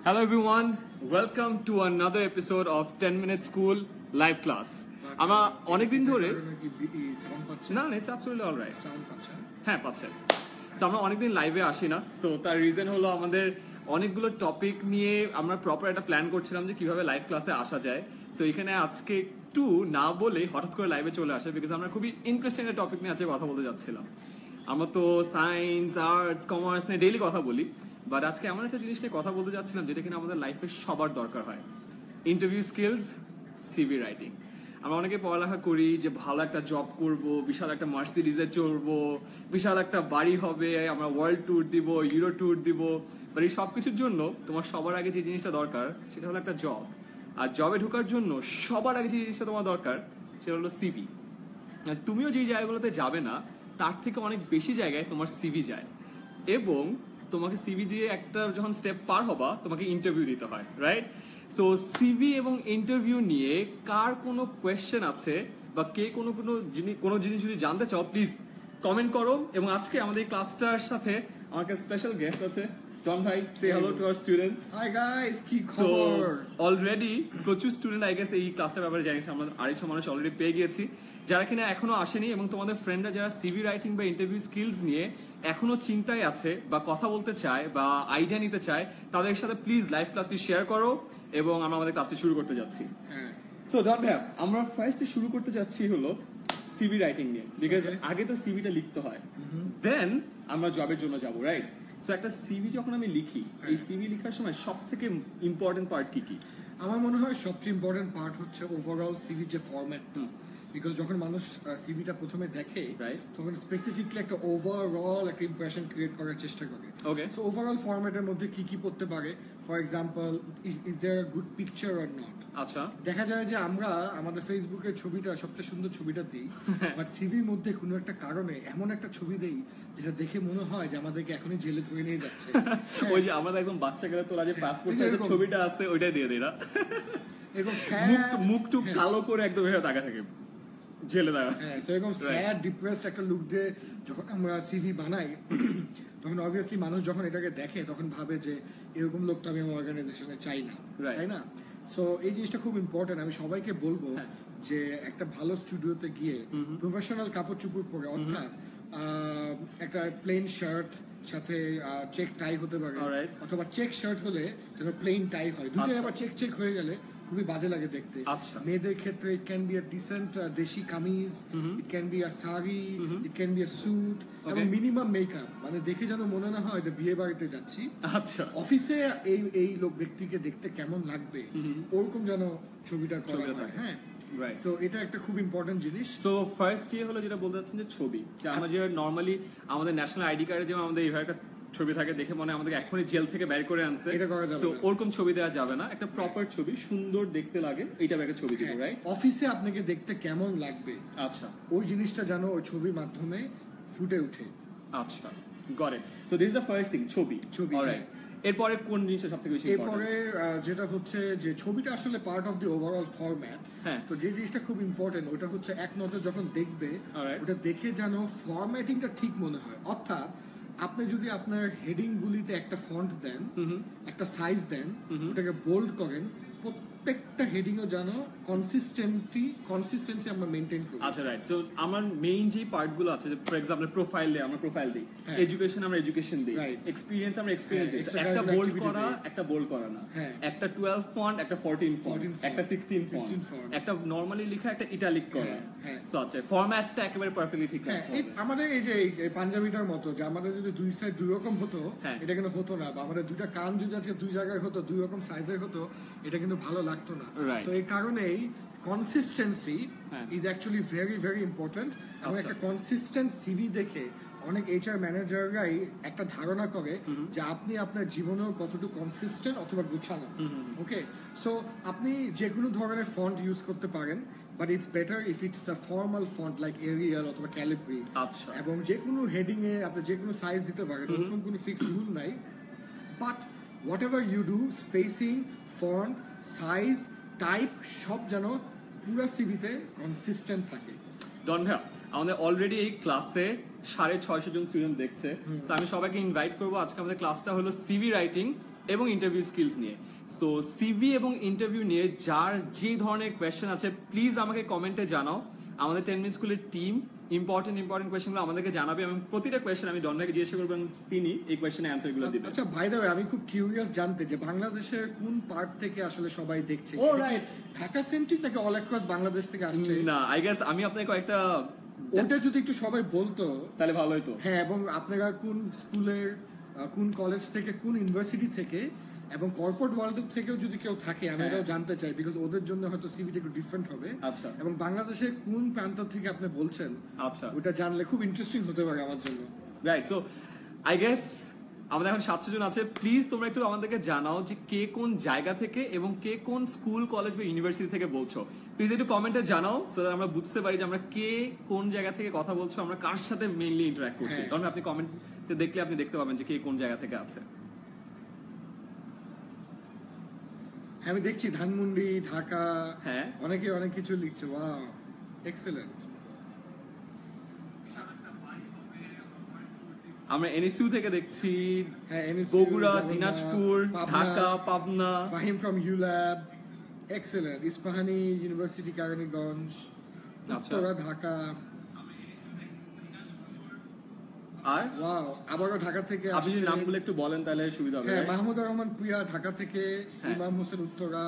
Hello everyone, welcome to another episode of 10 Minute School live class. আমরা অনেকদিন ধরে না it's absolutely all right. হ্যাঁ পাচ্ছেন। So আমরা অনেকদিন লাইভে আসি না, সো তার রিজন হলো আমাদের অনেকগুলো টপিক নিয়ে আমরা প্রপার একটা প্ল্যান করছিলাম যে কিভাবে লাইভ ক্লাসে আসা যায়। সো এখানে আজকে একটু না বলে হঠাৎ করে লাইভে চলে আসে বিকজ আমরা খুবই ইন্টারেস্টিং একটা টপিক নিয়ে আজকে কথা বলতে যাচ্ছিলাম। আমরা তো সায়েন্স, আর্টস, কমার্স নিয়ে ডেইলি কথা বলি, বাট আজকে এমন একটা জিনিস নিয়ে কথা বলতে যাচ্ছিলাম যেটা কিনা আমাদের লাইফে সবার দরকার হয়। Interview skills, CV writing. আমরা অনেকে পড়ালেখা করি যে ভালো একটা জব করব, বিশাল একটা মার্সিডিজে চড়বো, বিশাল একটা বাড়ি হবে, আমরা ওয়ার্ল্ড ট্যুর দিব, ইউরো ট্যুর দিব, বাট এই সব কিছুর জন্য তোমার সবার আগে যে জিনিসটা দরকার সেটা হলো একটা জব। আর জবে ঢোকার জন্য সবার আগে যে জিনিসটা তোমার দরকার সেটা হলো সিভি। তুমিও যেই জায়গাগুলোতে যাবে না তার থেকে অনেক বেশি জায়গায় তোমার সিভি যায়, এবং তোমাকে সিভি দিয়ে একটা যখন স্টেপ পার হবা তোমাকে ইন্টারভিউ দিতে হয়, রাইট? সো সিভি এবং ইন্টারভিউ নিয়ে কার কোনো কোয়েশ্চেন আছে বা কে কোনো জিনিস যদি জানতে চাও প্লিজ কমেন্ট করো। এবং আজকে আমাদের এই ক্লাসটার সাথে আমার কাছে স্পেশাল গেস্ট আছে। Don ভাই, say hello to our students. Hi guys, কি So খবর? already প্রচুর স্টুডেন্ট আই গেস এই ক্লাসের ব্যাপারে জানিস, আমরা আড়াইশো মানুষ অলরেডি পেয়ে গিয়েছি যারা কিনা এখনো আসেনি, এবং তোমাদের ফ্রেন্ডরা যারা সিভি রাইটিং বা ইন্টারভিউ স্কিলস নিয়ে এখনো চিন্তায় আছে বা কথা বলতে চায় বা আইডিয়া নিতে চায় তাদের সাথে প্লিজ লাইভ ক্লাসটি শেয়ার করো, এবং আমরা আমাদের ক্লাসটি শুরু করতে যাচ্ছি। সো ডন ভাই, আমরা ফার্স্টে শুরু করতে যাচ্ছি হলো সিভি রাইটিং নিয়ে, বিকজ আগে তো সিভিটা লিখতে হয়, দেন আমরা জবের জন্য যাবো, রাইট? সো একটা সিভি যখন আমি লিখি, এই সিভি লেখার সময় সব থেকে ইম্পর্টেন্ট পার্ট কি কি? আমার মনে হয় সবচেয়ে ইম্পর্টেন্ট পার্ট হচ্ছে ওভারঅল সিভি যে ফরম্যাটটা, বিকজ যখন মানুষ সিভিটা প্রথমে দেখে তখন স্পেসিফিকলি একটা ওভারঅল একটা ইমপ্রেশন ক্রিয়েট করার চেষ্টা করে। ওকে, সো ওভারঅল ফরম্যাটের মধ্যে কি কি পড়তে পারে? For example, is there a good picture or not? আচ্ছা, দেখা যায় যে আমরা আমাদের ফেসবুকের ছবিটা সবচেয়ে সুন্দর ছবিটা দিই, বাট সিভির মধ্যে কোনো একটা কারণে এমন একটা ছবি দেই যেটা দেখে মনে হয় যে আমাদেরকে এখনই জেলে ধরে নিয়ে যাচ্ছে। ওই যে আমাদের একদম বাচ্চা গেলে তোলা যে পাসপোর্ট সাইজের ছবিটা আছে ওইটাই দিয়ে দেয় না, এরকম মুখ টুক কালো করে একদম এভাবে তাকা থাকে, জেলে দেওয়া। হ্যাঁ, সেরকম স্যাড ডিপ্রেসড একটা লুক দিয়ে যখন আমরা সিভি বানাই তখন অবভিয়াসলি মানুষ যখন এটাকে দেখে তখন ভাবে যে এরকম লোক তো আমি আমার অর্গানাইজেশনে চাই না, তাই না? সো এই জিনিসটা খুব ইম্পর্টেন্ট। আমি সবাইকে বলবো যে একটা ভালো স্টুডিওতে গিয়ে প্রফেশনাল কাপড় চোপড় পরে, অর্থাৎ একটা প্লেন শার্ট সাথে চেক টাই হতে পারে, অথবা চেক শার্ট হলে যেন প্লেন টাই হয়, দুটোই আবার চেক চেক হয়ে গেলে খুবই বাজে লাগে দেখতে। মেয়েদের ক্ষেত্রে it can be a decent desi kameez, it can be a sari, it can be a suit, এবং মিনিমাম মেকআপ, মানে দেখে যেন মনে না হয় যে বিয়ে বাড়িতে যাচ্ছি। আচ্ছা, অফিসে এই লোক ব্যক্তিকে দেখতে কেমন লাগবে ওরকম যেন ছবিটা করা হয়। হ্যাঁ, সো এটা একটা খুব ইম্পর্টেন্ট জিনিস। সো ফার্স্ট ইয়ে হলো যেটা বলতে চাচ্ছেন যে ছবি, আমরা যে নর্মালি আমাদের ন্যাশনাল আইডি কার্ডে যেমন আমাদের এইভাবে একটা ছবি থাকে দেখে মনে আমাদের এখনই জেল থেকে বের করে আনছে, ওরকম ছবি দেওয়া যাবে না। একটা প্রপার ছবি, সুন্দর দেখতে লাগে এইটা একটা ছবি দিব, রাইট? অফিসে আপনাকে দেখতে কেমন লাগবে, আচ্ছা, ওই জিনিসটা যেন ওই ছবির মাধ্যমে ফুটে ওঠে। আচ্ছা, got it. So this is the first thing, ছবি। অলরাইট, এরপরে কোন জিনিসটা সবথেকে বেশি ইম্পর্টেন্ট? এরপরে যেটা হচ্ছে যে ছবিটা আসলে part of the overall format. তো যে জিনিসটা খুব ইম্পর্টেন্ট ওটা হচ্ছে এক নজর যখন দেখবে ওটা দেখে যেন ফরম্যাটিংটা ঠিক মনে হয়। অর্থাৎ আপনি যদি আপনার হেডিং গুলিতে একটা ফন্ট দেন, একটা সাইজ দেন, ওটাকে বোল্ড করেন, প্রত্যেকটা হেডিং ও যেন কনসিস্টেন্সি আমরা মেইনটেইন করি। আচ্ছা, রাইট। সো আমার মেইন যে পার্ট গুলো আছে, ফর এক্সাম্পল প্রোফাইল আমরা প্রোফাইল দিই, এডুকেশন আমরা এডুকেশন দিই, এক্সপেরিয়েন্স আমরা এক্সপেরিয়েন্স দিই। একটা বোল্ড করা, একটা বোল্ড করা না, একটা 12 ফন্ট, একটা 14 ফন্ট, একটা 16 ফন্ট, একটা নরমালি লেখা, একটা ইটালিক করা। সো আচ্ছা, ফরম্যাটটা একেবারে পারফেক্টলি ঠিক আছে। আমাদের এই যে পাঞ্জাবিটার মতো যে আমাদের যদি দুই সাইড দুই রকম হতো, এটা কিন্তু হতো না, বা আমাদের দুইটা কান যদি আজকে দুই জায়গায় হতো, দুই রকম সাইজের হতো, এটা কিন্তু ভালো লাগতো না। তো এই কারণেই consistency is actually very very important. এবং একটা কনসিস্টেন্ট সিভি দেখে অনেক এইচআর ম্যানেজাররাই একটা ধারণা করে যে আপনি আপনার জীবনেও কতটুকু কনসিস্টেন্ট অথবা গুছানো। ওকে, সো আপনি যে কোনো ধরনের ফন্ট ইউজ করতে পারেন, but it's better if it's a formal font like Arial অথবা ক্যালিব্রি। আচ্ছা, এবং যে কোনো হেডিং এ আপনি যে কোনো সাইজ দিতে পারেন, এরকম কোনো ফিক্সড রুল নাই। But whatever you do, spacing, font, size, type সব যেন পুরো সিভিতে কনসিস্টেন্ট থাকে। ডন ভাই, আমাদের অলরেডি এই ক্লাসে 650 জন স্টুডেন্ট দেখছে। সো আমি সবাইকে ইনভাইট করবো, আজকে আমাদের ক্লাসটা হলো সিভি রাইটিং এবং ইন্টারভিউ স্কিলস নিয়ে। সো সিভি এবং ইন্টারভিউ নিয়ে যার যে ধরনের কোয়েশ্চেন আছে প্লিজ আমাকে কমেন্টে জানাও। আমাদের 10 মিনিট স্কুলের টিম ইম্পর্টেন্ট কোয়েশ্চেনগুলো আমাদেরকে জানাবে এবং প্রতিটা কোয়েশ্চেন আমি ডন ভাইকে জিজ্ঞাসা করবো এবং তিনি এই কোয়েশ্চেনের অ্যান্সারগুলো দিবেন। আচ্ছা ভাই দাও, আমি খুব কিউরিয়াস জানতে যে বাংলাদেশের কোন পার্ট থেকে আসলে সবাই দেখছে। ও রাইট, ঢাকা সেন্ট্রিক নাকি অল অ্যাক্রস বাংলাদেশ থেকে আসছে? না, আই গেস আমি আপনাকে কয়েকটা ওটা যদি একটু সবাই বলতো তাহলে ভালো হতো। হ্যাঁ, এবং আপনারা কোন স্কুলের, কোন কলেজ থেকে, কোন ইউনিভার্সিটি থেকে এবং কর্পোরেট ওয়ার্ল্ড থেকেও যদি কেউ থাকে আমি এটাও জানতে চাই, বিকজ ওদের জন্য হয়তো সিভিটা একটু ডিফারেন্ট হবে। আচ্ছা, এবং বাংলাদেশের কোন প্রান্ত থেকে আপনি বলছেন, আচ্ছা, ওটা জানলে খুব ইন্টারেস্টিং হতে পারে আমার জন্য। রাইট, সো আই গেস আমাদের এখন 700 জন আছে। প্লিজ তোমরা একটু আমাদেরকে জানাও যে কে কোন জায়গা থেকে এবং কে কোন স্কুল, কলেজ বা ইউনিভার্সিটি থেকে বলছো। প্লিজ একটু কমেন্টে জানাও, সো দ্যাট আমরা বুঝতে পারি যে আমরা কে কোন জায়গা থেকে কথা বলছো, আমরা কার সাথে মেইনলি ইন্টারঅ্যাক্ট করছি। কারণ আপনি কমেন্টে দেখলে আপনি দেখতে পাবেন যে কে কোন জায়গা থেকে আছে। আমি দেখছি ধানমন্ডি, ঢাকা, হ্যাঁ, অনেকে অনেক কিছু লিখছে। Wow, excellent. আমরা এনএসইউ থেকে দেখছি, হ্যাঁ, NSU, Bogura, Dinajpur, Dhaka, Pabna. Fahim from ULAB, excellent. Ispahani university, Keraniganj, Uttara, Dhaka. আর ওয়াও, আবারও ঢাকা থেকে আপনি যদি নামগুলো একটু বলেন তাহলে সুবিধা হবে। হ্যাঁ, মাহমুদুর রহমান প্রিয়া ঢাকা থেকে, ইমাম হোসেন উত্তরা,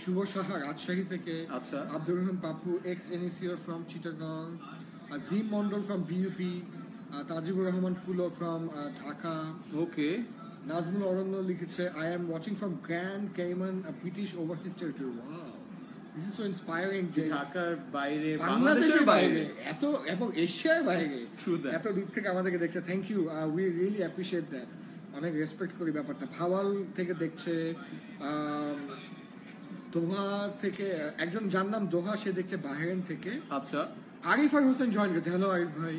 শুভ সাহা রাজশাহী থেকে, আচ্ছা, আব্দুর রহমান পাপ্পু এক্স এনএসিও from Chittagong, Azim Mondal from BUP, Tajibur Rahman কুলো ফ্রম ঢাকা। ওকে, নাজমুল অরণ্য লিখেছে I am watching from Grand Cayman, British overseas territory. Wow, this is so inspiring যে ঢাকার বাইরে, বাংলাদেশের বাইরে, এত এবং এশিয়ার বাইরে এত দূর থেকে আমাদেরকে দেখছে। Thank you, we really appreciate that. অনেক রেসপেক্ট করি ব্যাপারটা। ভাওয়াল থেকে দেখছে, দোহা থেকে একজন যার নাম দোহা, সে দেখছে বাহরেন থেকে। আচ্ছা, আরিফ আর হোসেন জয়েন করেছে। হ্যালো আরিফ ভাই।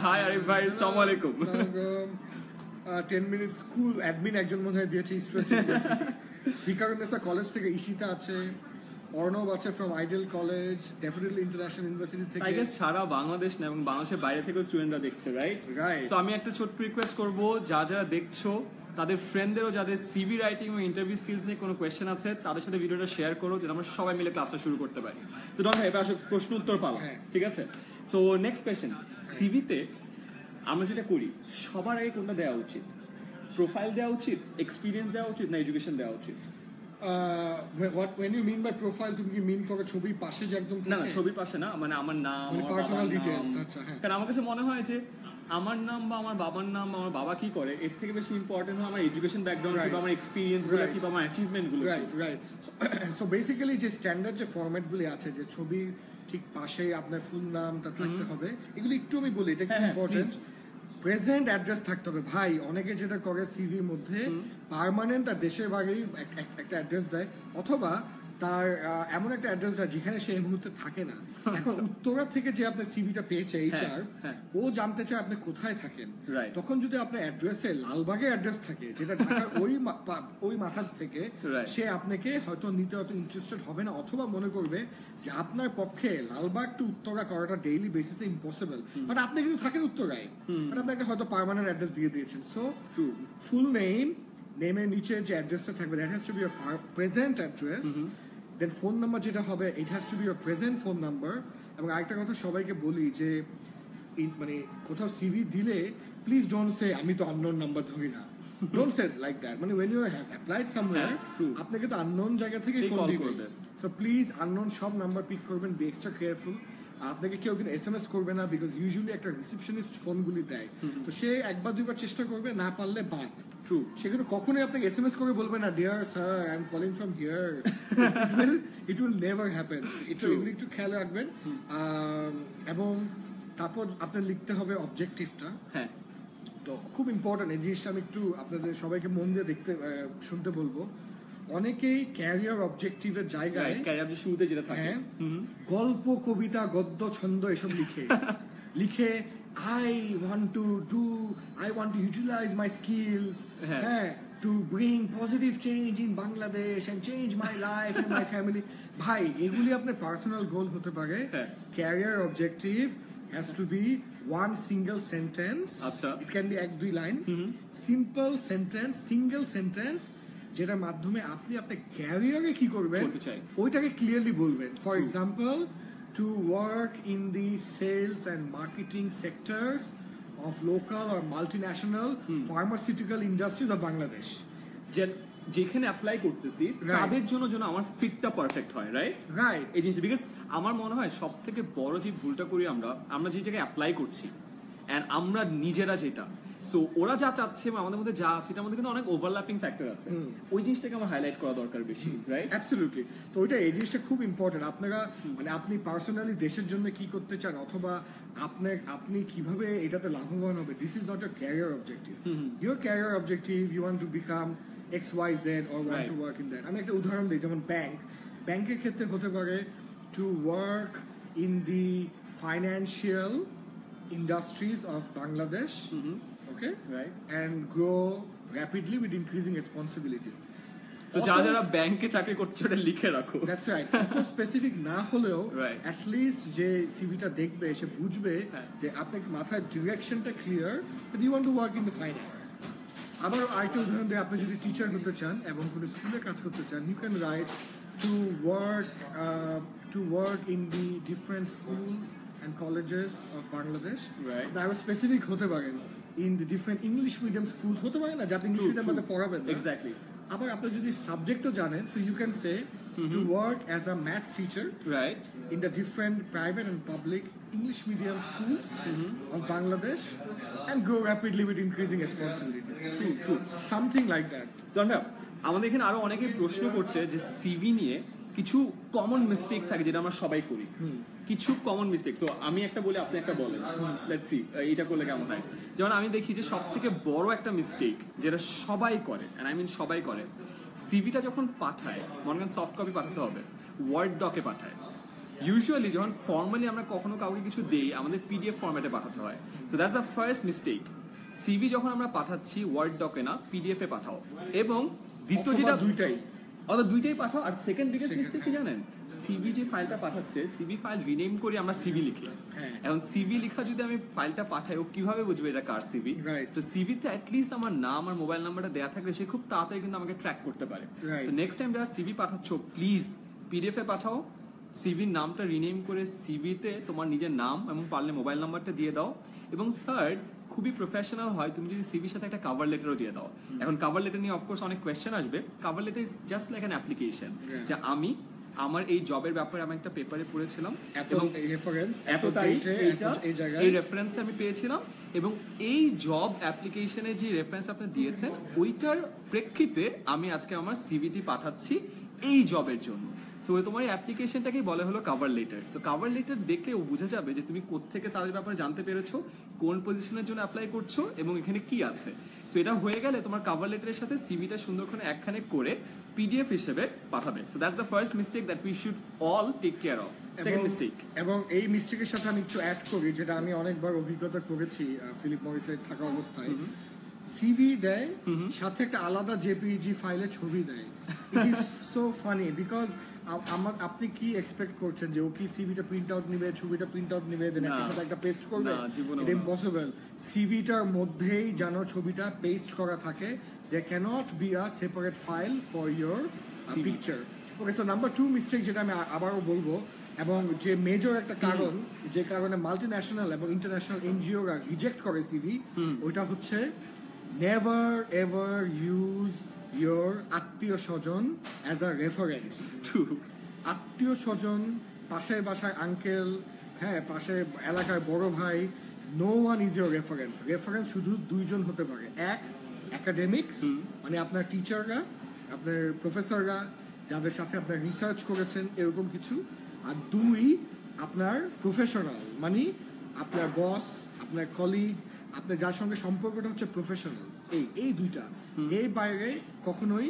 হাই আরিফ ভাই, আসসালামু আলাইকুম। 10 মিনিট স্কুল অ্যাডমিন একজন মনে হয় দিয়েছে বিকারুন্নেসা কলেজ থেকে ইশিতা আছে, অর্ণব আছে from ideal college, definitely international university থেকে। আই গেস সারা বাংলাদেশ না এবং বাংলাদেশের বাইরে থেকেও স্টুডেন্টরা দেখছে, রাইট? সো আমি একটা ছোট্ট রিকোয়েস্ট করব, যারা দেখছো তাদের ফ্রেন্ডদেরও যাদের সিভি রাইটিং এবং ইন্টারভিউ স্কিলস নিয়ে কোনো কোয়েশ্চেন আছে তাদের সাথে ভিডিওটা শেয়ার করো, যেন আমরা সবাই মিলে ক্লাসটা শুরু করতে পারি। তো ডন ভাই, এবার আসলে প্রশ্ন উত্তর পালা, ঠিক আছে? সো নেক্সট কোয়েশ্চেন, সিভিতে আমরা যেটা করি সবার আগে কোনটা দেওয়া উচিত? প্রোফাইল দেওয়া উচিত, এক্সপিরিয়েন্স দেওয়া উচিত, না এডুকেশন দেওয়া উচিত? when you mean by profile, তুমি কি মিন করো ছবির পাশে যে একদম? না, ছবির পাশে না, মানে আমার নাম, মানে পার্সোনাল ডিটেইলস। আচ্ছা, হ্যাঁ। কারণ আমার কাছে মনে হয় যে আমার নাম বা আমার বাবার নাম বা আমার বাবা কি করে এর থেকে বেশি ইম্পর্টেন্ট হয় আমার এডুকেশন ব্যাকগ্রাউন্ড কি বা আমার এক্সপেরিয়েন্স গুলো কি বা আমার অ্যাচিভমেন্ট গুলো। রাইট। সো বেসিক্যালি যে স্ট্যান্ডার্ড যে ফরম্যাট গুলি আছে, যে ছবি ঠিক পাশে আপনার ফুল নামটা থাকতে হবে, এগুলো একটু আমি বলি, এটা একটু ইম্পর্টেন্ট। প্রেজেন্ট অ্যাড্রেস থাকতে হবে ভাই। অনেকে যেটা করে সিভির মধ্যে পার্মানেন্ট আর দেশের বাইরেই একটা অ্যাড্রেস দেয়, অথবা তার এমন একটা অ্যাড্রেস দেয় যেখানে সে এই মুহূর্তে থাকে না। এখন উত্তরা থেকে যে আপনার সিভিটা পেয়েছে এইচআর, ও জানতে চায় আপনি কোথায় থাকেন। তখন যদি আপনার অ্যাড্রেসে লালবাগের অ্যাড্রেস থাকে, যেটা ঢাকার ওই মাথার থেকে, সে আপনাকে হয়তো নিতে অত ইন্টারেস্টেড হবে না, অথবা মনে করবে যে আপনার পক্ষে লালবাগ টু উত্তরা করাটা ডেইলি বেসিসে ইম্পসিবল। বাট আপনি কিন্তু থাকেন উত্তরায়, বাট আপনি একটা হয়তো পার্মানেন্ট অ্যাড্রেস দিয়ে দিয়েছেন। সো ফুল নেমের নিচে যে অ্যাড্রেসটা থাকবে, that has to be your present address. Then phone number যেটা হবে, it has to be your present phone number. এবং আরেকটা কথা সবাইকে বলি যে মানে কোথাও সিভি দিলে প্লিজ ডোন্ট সে আমি তো আননোন নাম্বার ধরি না। Don't say like that. মানে when you have applied somewhere, আপনাকে তো আননোন জায়গা থেকে ফোন দিবে। সো প্লিজ আননোন সব নাম্বার পিক করবেন, বি এক্সট্রা কেয়ারফুল। আপনাকে কেউ কিন্তু SMS করবে না, বিকজ ইউজুয়ালি একটা রিসেপশনিস্ট ফোনগুলি দেয়, তো সে একবার দুইবার চেষ্টা করবে, না পারলে বাদ। সেগুলো কখনোই আপনাকে SMS করে বলবে না dear sir I am calling from here. It will never happen. এগুলো একটু খেয়াল রাখবেন। এবং তারপর আপনার লিখতে হবে অবজেক্টিভটা। তো খুব ইম্পর্টেন্ট এই জিনিসটা, আমি একটু আপনাদের সবাইকে মন দিয়ে শুনতে বলবো। অনেকেই ক্যারিয়ার অবজেক্টিভের জায়গায় শুরুতে যেটা থাকে গল্প, কবিতা, গদ্য, ছন্দ এসব লিখে I want to utilize my skills to bring positive change in Bangladesh and change my life and my family. ভাই, এগুলি আপনার পার্সোনাল গোল হতে পারে, career objective has to be one single sentence. আচ্ছা। It can be 1-2 line, simple sentence, single sentence, যেটার মাধ্যমে আপনি আপনার ক্যারিয়ারে কি করবেন ওইটাকে ক্লিয়ারলি বলবেন। For example, to work in the sales and marketing sectors of local or multinational pharmaceutical industries of Bangladesh. যেখানে অ্যাপ্লাই করতেছি তাদের জন্য যেন আমার ফিটটা পারফেক্ট হয়, রাইট? এই জিনিসটা, বিকজ আমার মনে হয় সব থেকে বড় যে ভুলটা করি আমরা যে জায়গায় অ্যাপ্লাই করছি এন্ড আমরা নিজেরা যেটা, সো ওরা যা চাচ্ছে আমাদের মধ্যে যা আছে এটার মধ্যে কিন্তু অনেক ওভারল্যাপিং ফ্যাক্টর আছে, ওই জিনিসটাকে আমার হাইলাইট করা দরকার বেশি, রাইট? অ্যাবসলিউটলি। তো ওইটা, এই জিনিসটা খুব ইম্পর্টেন্ট। আপনারা মানে আপনি পার্সোনালি দেশের জন্য কি করতে চান অথবা আপনি কিভাবে এটাতে লাভবান হবে, this is not your career objective. Your career objective, you want to become XYZ or want to work in that. আমি একটা উদাহরণ দিই, যেমন ব্যাংকের ক্ষেত্রে হতে পারে to work in the financial industries of Bangladesh, okay, right, and grow rapidly with increasing responsibilities. So যারা ব্যাংকে চাকরি করছে ওটা লিখে রাখো। That's right. এত স্পেসিফিক না হলেও at least যে সিভিটা দেখবে সে বুঝবে যে আপনার মাথায় ডিরেকশনটা clear, that you want to work in the finance. আবার আরেকটা উদাহরণ দিয়ে, আপনি যদি টিচার হতে চান এবং কোনো স্কুলে কাজ করতে চান, you can write to work in the different schools and colleges of Bangladesh. আরো স্পেসিফিক হতে পারেন in the different English medium school, হতে পারে না যাতে ইংলিশ মিডিয়াম মধ্যে পড়াবেন। এক্স্যাক্টলি। আবার আপনি যদি সাবজেক্টও জানেন, so you can say to work as a maths teacher, right, in the different private and public English medium schools of Bangladesh, and grow rapidly with increasing responsibilities. True. Something like that. আমাদের এখানে আরো অনেকে প্রশ্ন করছে যে CV নিয়ে কিছু common mistake থাকে যেটা আমরা সবাই করি, কিছু কমন মিস্টেক। সো আমি একটা বলি, আপনি একটা বলেন, লেটস সি এটা করলে কেমন হয়। যেমন আমি দেখি যে সব থেকে বড় একটা মিস্টেক যেটা সবাই করে, এন্ড আই মিন সবাই করে, সিভিটা যখন পাঠায়, মনে করেন সফট কপি পাঠাতে হবে, ওয়ার্ড ডকে পাঠায়। ইউজুয়ালি যখন ফর্মালি আমরা কখনো কাউকে কিছু দেই, আমাদের পিডিএফ ফরম্যাটে পাঠাতে হয়। So that's the first mistake. CV যখন আমরা পাঠাচ্ছি ওয়ার্ড ডকে না, পিডিএফ এ পাঠাও। এবং দ্বিতীয় যেটা, দুইটাই পাঠাও। আর সেকেন্ড বিগেস্ট মিস্টেক কি জানেন, সিভি যে ফাইলটা পাঠাচ্ছে, সিভি ফাইল রিনেম করে আমরা সিভি লিখি। এখন সিভি লেখা যদি আমি ফাইলটা পাঠাই, ও কিভাবে বুঝবে এটা কার সিভি? তো সিভিতে অ্যাটলিস্ট আমার নাম আর মোবাইল নাম্বারটা দেওয়া থাকলে সে খুব তাড়াতাড়ি কিন্তু আমাকে ট্র্যাক করতে পারে। তো নেক্সট টাইম যারা সিভি পাঠাচ্ছ, প্লিজ পিডিএফ এ পাঠাও, সিভির নামটা রিনেম করে সিভিতে তোমার নিজের নাম এবং পারলে মোবাইল নাম্বারটা দিয়ে দাও। এবং থার্ড, খুবই প্রফেশনাল হয় তুমি যদি সিভির সাথে একটা কভার লেটারও দিয়ে দাও। এখন কভার লেটার নিয়ে অফকোর্স অনেক কোয়েশ্চেন আসবে। Cover letter is just like an application, যে আমি আমার এই জবের ব্যাপারে আমি একটা পেপারে পড়েছিলাম এবং এত তারিখে এই রেফারেন্স আমি পেয়েছিলাম, এবং এই জব অ্যাপ্লিকেশনের যে রেফারেন্স আপনি দিয়েছেন ওইটার প্রেক্ষিতে আমি আজকে আমার সিভিটি পাঠাচ্ছি এই জবের জন্য। সো তোমার এই অ্যাপ্লিকেশনটাকেই বলা হলো cover letter. So cover letter দেখলে বোঝা যাবে যে তুমি কোত্থেকে তাদের ব্যাপারে জানতে পেরেছো, কোন পজিশনের জন্য অ্যাপ্লাই করছো এবং এখানে কি আছে। সো এটা হয়ে গেলে তোমার কভার লেটারের সাথে সিভিটা সুন্দর করে একখানে করে পিডিএফ হিসেবে পাঠাবে। So that's the first mistake that we should all take care of. Second mistake, এবং এই মিস্টেকের সাথে আমি একটু অ্যাড করি, যেটা আমি অনেকবার অভিজ্ঞতা করেছি ফিলিপ মরিসে থাকা অবস্থায়। সিভি দেয়, সাথে একটা আলাদা জেপিজি ফাইলে ছবি দেয়। It is so funny, because আপনি কি এক্সপেক্ট করছেন যে ও কি সিভিটা প্রিন্ট আউট নিবে, ছবিটা প্রিন্ট আউট নিবে, দেন একটা সাথে একটা পেস্ট করবে? এটা ইম্পসিবল। সিভিটার মধ্যেই যেন ছবিটা পেস্ট করা থাকে। There cannot be a separate file for your picture. Okay, so number 2 mistake, যেটা আমি আবারও বলবো, এবং যে মেজর একটা কারণ, যে কারণে মাল্টিন্যাশনাল এবং ইন্টারন্যাশনাল এনজিওরা রিজেক্ট করে সিভি, ওইটা হচ্ছে নেভার এভার ইউজ your আত্মীয় স্বজন as a reference. আত্মীয় স্বজন, পাশের বাসায় আঙ্কেল, হ্যাঁ পাশে এলাকায় বড় ভাই, no one is your reference. Reference শুধু দুইজন হতে পারে। এক, একাডেমিক্স, মানে আপনার টিচাররা, আপনার প্রফেসররা, যাদের সাথে আপনার রিসার্চ করেছেন এরকম কিছু। আর দুই, আপনার প্রফেশনাল, মানে আপনার বস, আপনার কলিগ, আপনার যার সঙ্গে সম্পর্কটা হচ্ছে প্রফেশনাল। এই দুইটা, এই বাইরে কখনোই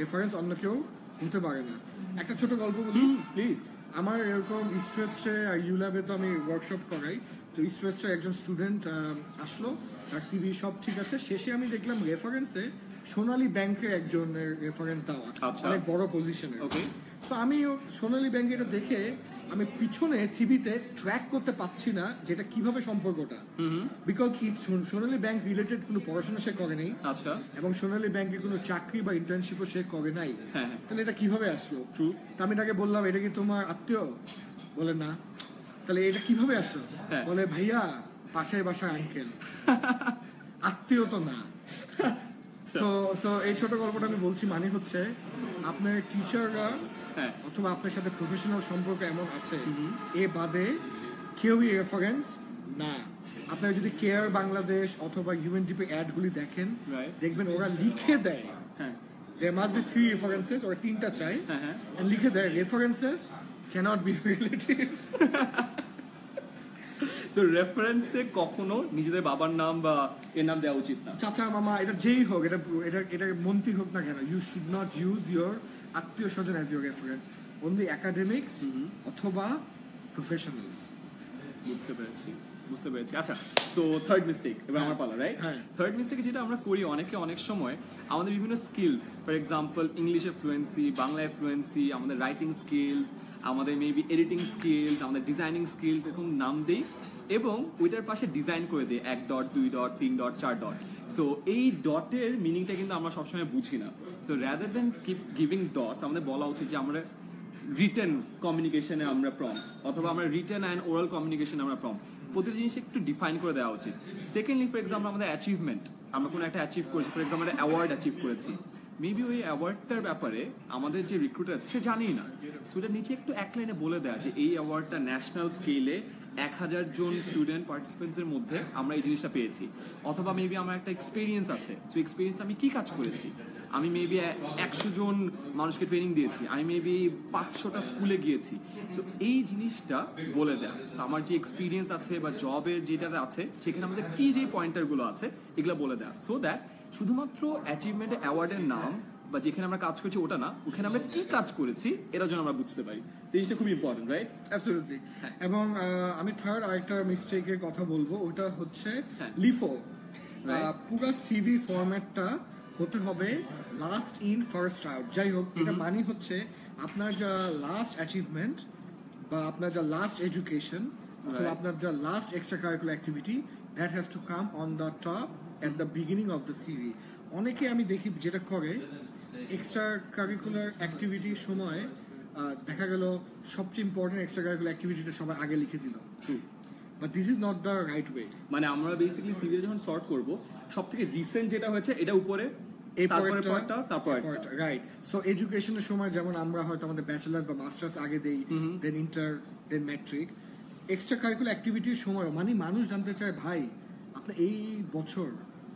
রেফারেন্স অন্য কেউ হতে পারে না। একটা ছোট গল্প বলি প্লিজ। আমার এরকম ইস্ট ওয়েস্টে আর ইউল্যাবে তো আমি ওয়ার্কশপ করাই। তো ইস্ট ওয়েস্টে একজন স্টুডেন্ট আসলো, তার সিভি সব ঠিক আছে, শেষে আমি দেখলাম রেফারেন্সে সোনালী ব্যাংকের একজনের রেফারেন্স দেওয়া, অনেক বড় পজিশনে। তো আমি সোনালী ব্যাংকে এটা দেখে আমি পিছনে সিভিতে ট্র্যাক করতে পারছি না যেটা কিভাবে সম্পর্কটা, বিকজ সোনালী ব্যাংক রিলেটেড কোনো পড়াশোনা সে করে নাই, আচ্ছা, এবং সোনালী ব্যাংকে কোনো চাকরি বা ইন্টার্নশিপও সে করে নাই, হ্যাঁ, তাহলে এটা কিভাবে আসলো? তা আমি তাকে বললাম এটা কি তোমার আত্মীয়? বলে না। তাহলে এটা কিভাবে আসলো? বলে ভাইয়া পাশের বাসার আঙ্কেল, আত্মীয় তো না। তো এই ছোট গল্পটা আমি বলছি মানে হচ্ছে আপনার টিচাররা অথবা আপনার সাথে প্রফেশনাল সম্পর্ক এমন আছে এ বাদে কেউই রেফারেন্স না। আপনারা যদি কেয়ার বাংলাদেশ অথবা ইউএনডিপি অ্যাডগুলি দেখেন, দেখবেন ওরা লিখে দেয় there must be 3 references or 3টা চাই, and লিখে দেয় references cannot be relatives. So রেফারেন্সে কখনো নিজেদের বাবার নাম বা এর নাম দেওয়া উচিত না। চাচা মামা এটা যেই হোক, এটা মন্ত্রী হোক না কেন, you should not use your আত্মীয় স্বজন as your reference, only academics অথবা প্রফেশনালস। বুঝতে পেরেছি। আচ্ছা, সো থার্ড মিস্টেক, এবার আমার পালা, রাইট? থার্ড মিস্টেক যেটা আমরা করি অনেক সময় আমাদের বিভিন্ন স্কিলস, ফর এক্সাম্পল ইংলিশে ফ্লুয়েন্সি, বাংলায় ফ্লুয়েন্সি, আমাদের রাইটিং স্কিলস, আমাদের মেবি এডিটিং স্কিলস, আমাদের ডিজাইনিং স্কিলস, এরকম নাম দিই এবং ওইটার পাশে ডিজাইন করে দিই 1 dot 2 dot 3 dot 4 dot. So এই ডটের মিনিংটা কিন্তু আমরা সবসময় বুঝি না। So rather than keep giving dots, আমাদের বলা উচিত যে আমরা রিটেন কমিউনিকেশনে আমরা প্রম, অথবা আমরা রিটেন অ্যান্ড ওরাল কমিউনিকেশনে আমরা প্রম। প্রতিটা জিনিস একটু ডিফাইন করে দেওয়া উচিত। সেকেন্ডলি, ফর এক্সাম্পল আমাদের অ্যাচিভমেন্ট, আমরা কোনো একটা অ্যাচিভ করেছি, ফর এক্সাম্পল একটা অ্যাওয়ার্ড অ্যাচিভ করেছি, মেবি ওই অ্যাওয়ার্ডটার ব্যাপারে আমাদের যে রিক্রুটার আছে সে জানেই না। সো ওটা নিচে একটু এক লাইনে বলে দেওয়া যে এই অ্যাওয়ার্ডটা ন্যাশনাল স্কেলে 1000 জন স্টুডেন্ট পার্টিসিপেন্টসের মধ্যে আমরা এই জিনিসটা পেয়েছি। অথবা মেবি আমার একটা এক্সপিরিয়েন্স আছে, সো এক্সপিরিয়েন্স আমি কি কাজ করেছি, আমি মেবি 100 জন মানুষকে ট্রেনিং দিয়েছি, আমি মেবি 500টা স্কুলে গিয়েছি। সো এই জিনিসটা বলে দেয় আমার যে এক্সপিরিয়েন্স আছে বা জবের যেটাতে আছে সেখানে আমাদের কি যে পয়েন্টারগুলো আছে এগুলো বলে দেয়, সো দ্যাট শুধুমাত্র অ্যাচিভমেন্ট অ্যাওয়ার্ডের নাম বা যেখানে আমরা কাজ করছি ওটা না, ওখানে আমরা কি কাজ করেছি এটা যেন আমরা বুঝতে পারি। জিনিসটা খুব ইম্পর্টেন্ট, রাইট? অ্যাবসলিউটলি। এবং আমি থার্ড আরেকটা মিস্টেকের কথা বলবো, ওটা হচ্ছে লিফো। পুরো সিভি ফরম্যাটটা হতে হবে লাস্ট ইন ফার্স্ট আউট। যাই হোক, এটা মানে হচ্ছে আপনার যা লাস্ট অ্যাচিভমেন্ট বা আপনার যা লাস্ট এডুকেশন অথবা আপনার যা last extracurricular activity, that has to come on the top at the beginning of the CV. অনেকে আমি দেখি যেটা করে এক্সট্রা কারিকুলার অ্যাক্টিভিটির সময় দেখা গেল সবচেয়ে ইম্পর্টেন্ট এক্সট্রা কারিকুলার অ্যাক্টিভিটিটা সবাই আগে লিখে দিল। But this is not the right way. মানে আমরা বেসিক্যালি সিভি যখন সর্ট করব সবথেকে রিসেন্ট যেটা হয়েছে এটা উপরে, রাইট। সো এডুকেশনের সময় যেমন আমরা হয়তো আমাদের ব্যাচেলার্স বা মাস্টার্স আগে দেই, দেন ইন্টার, দেন ম্যাট্রিক। এক্সট্রা কারিকুলার অ্যাক্টিভিটির সময় মানে মানুষ জানতে চায় ভাই আপনি এই বছর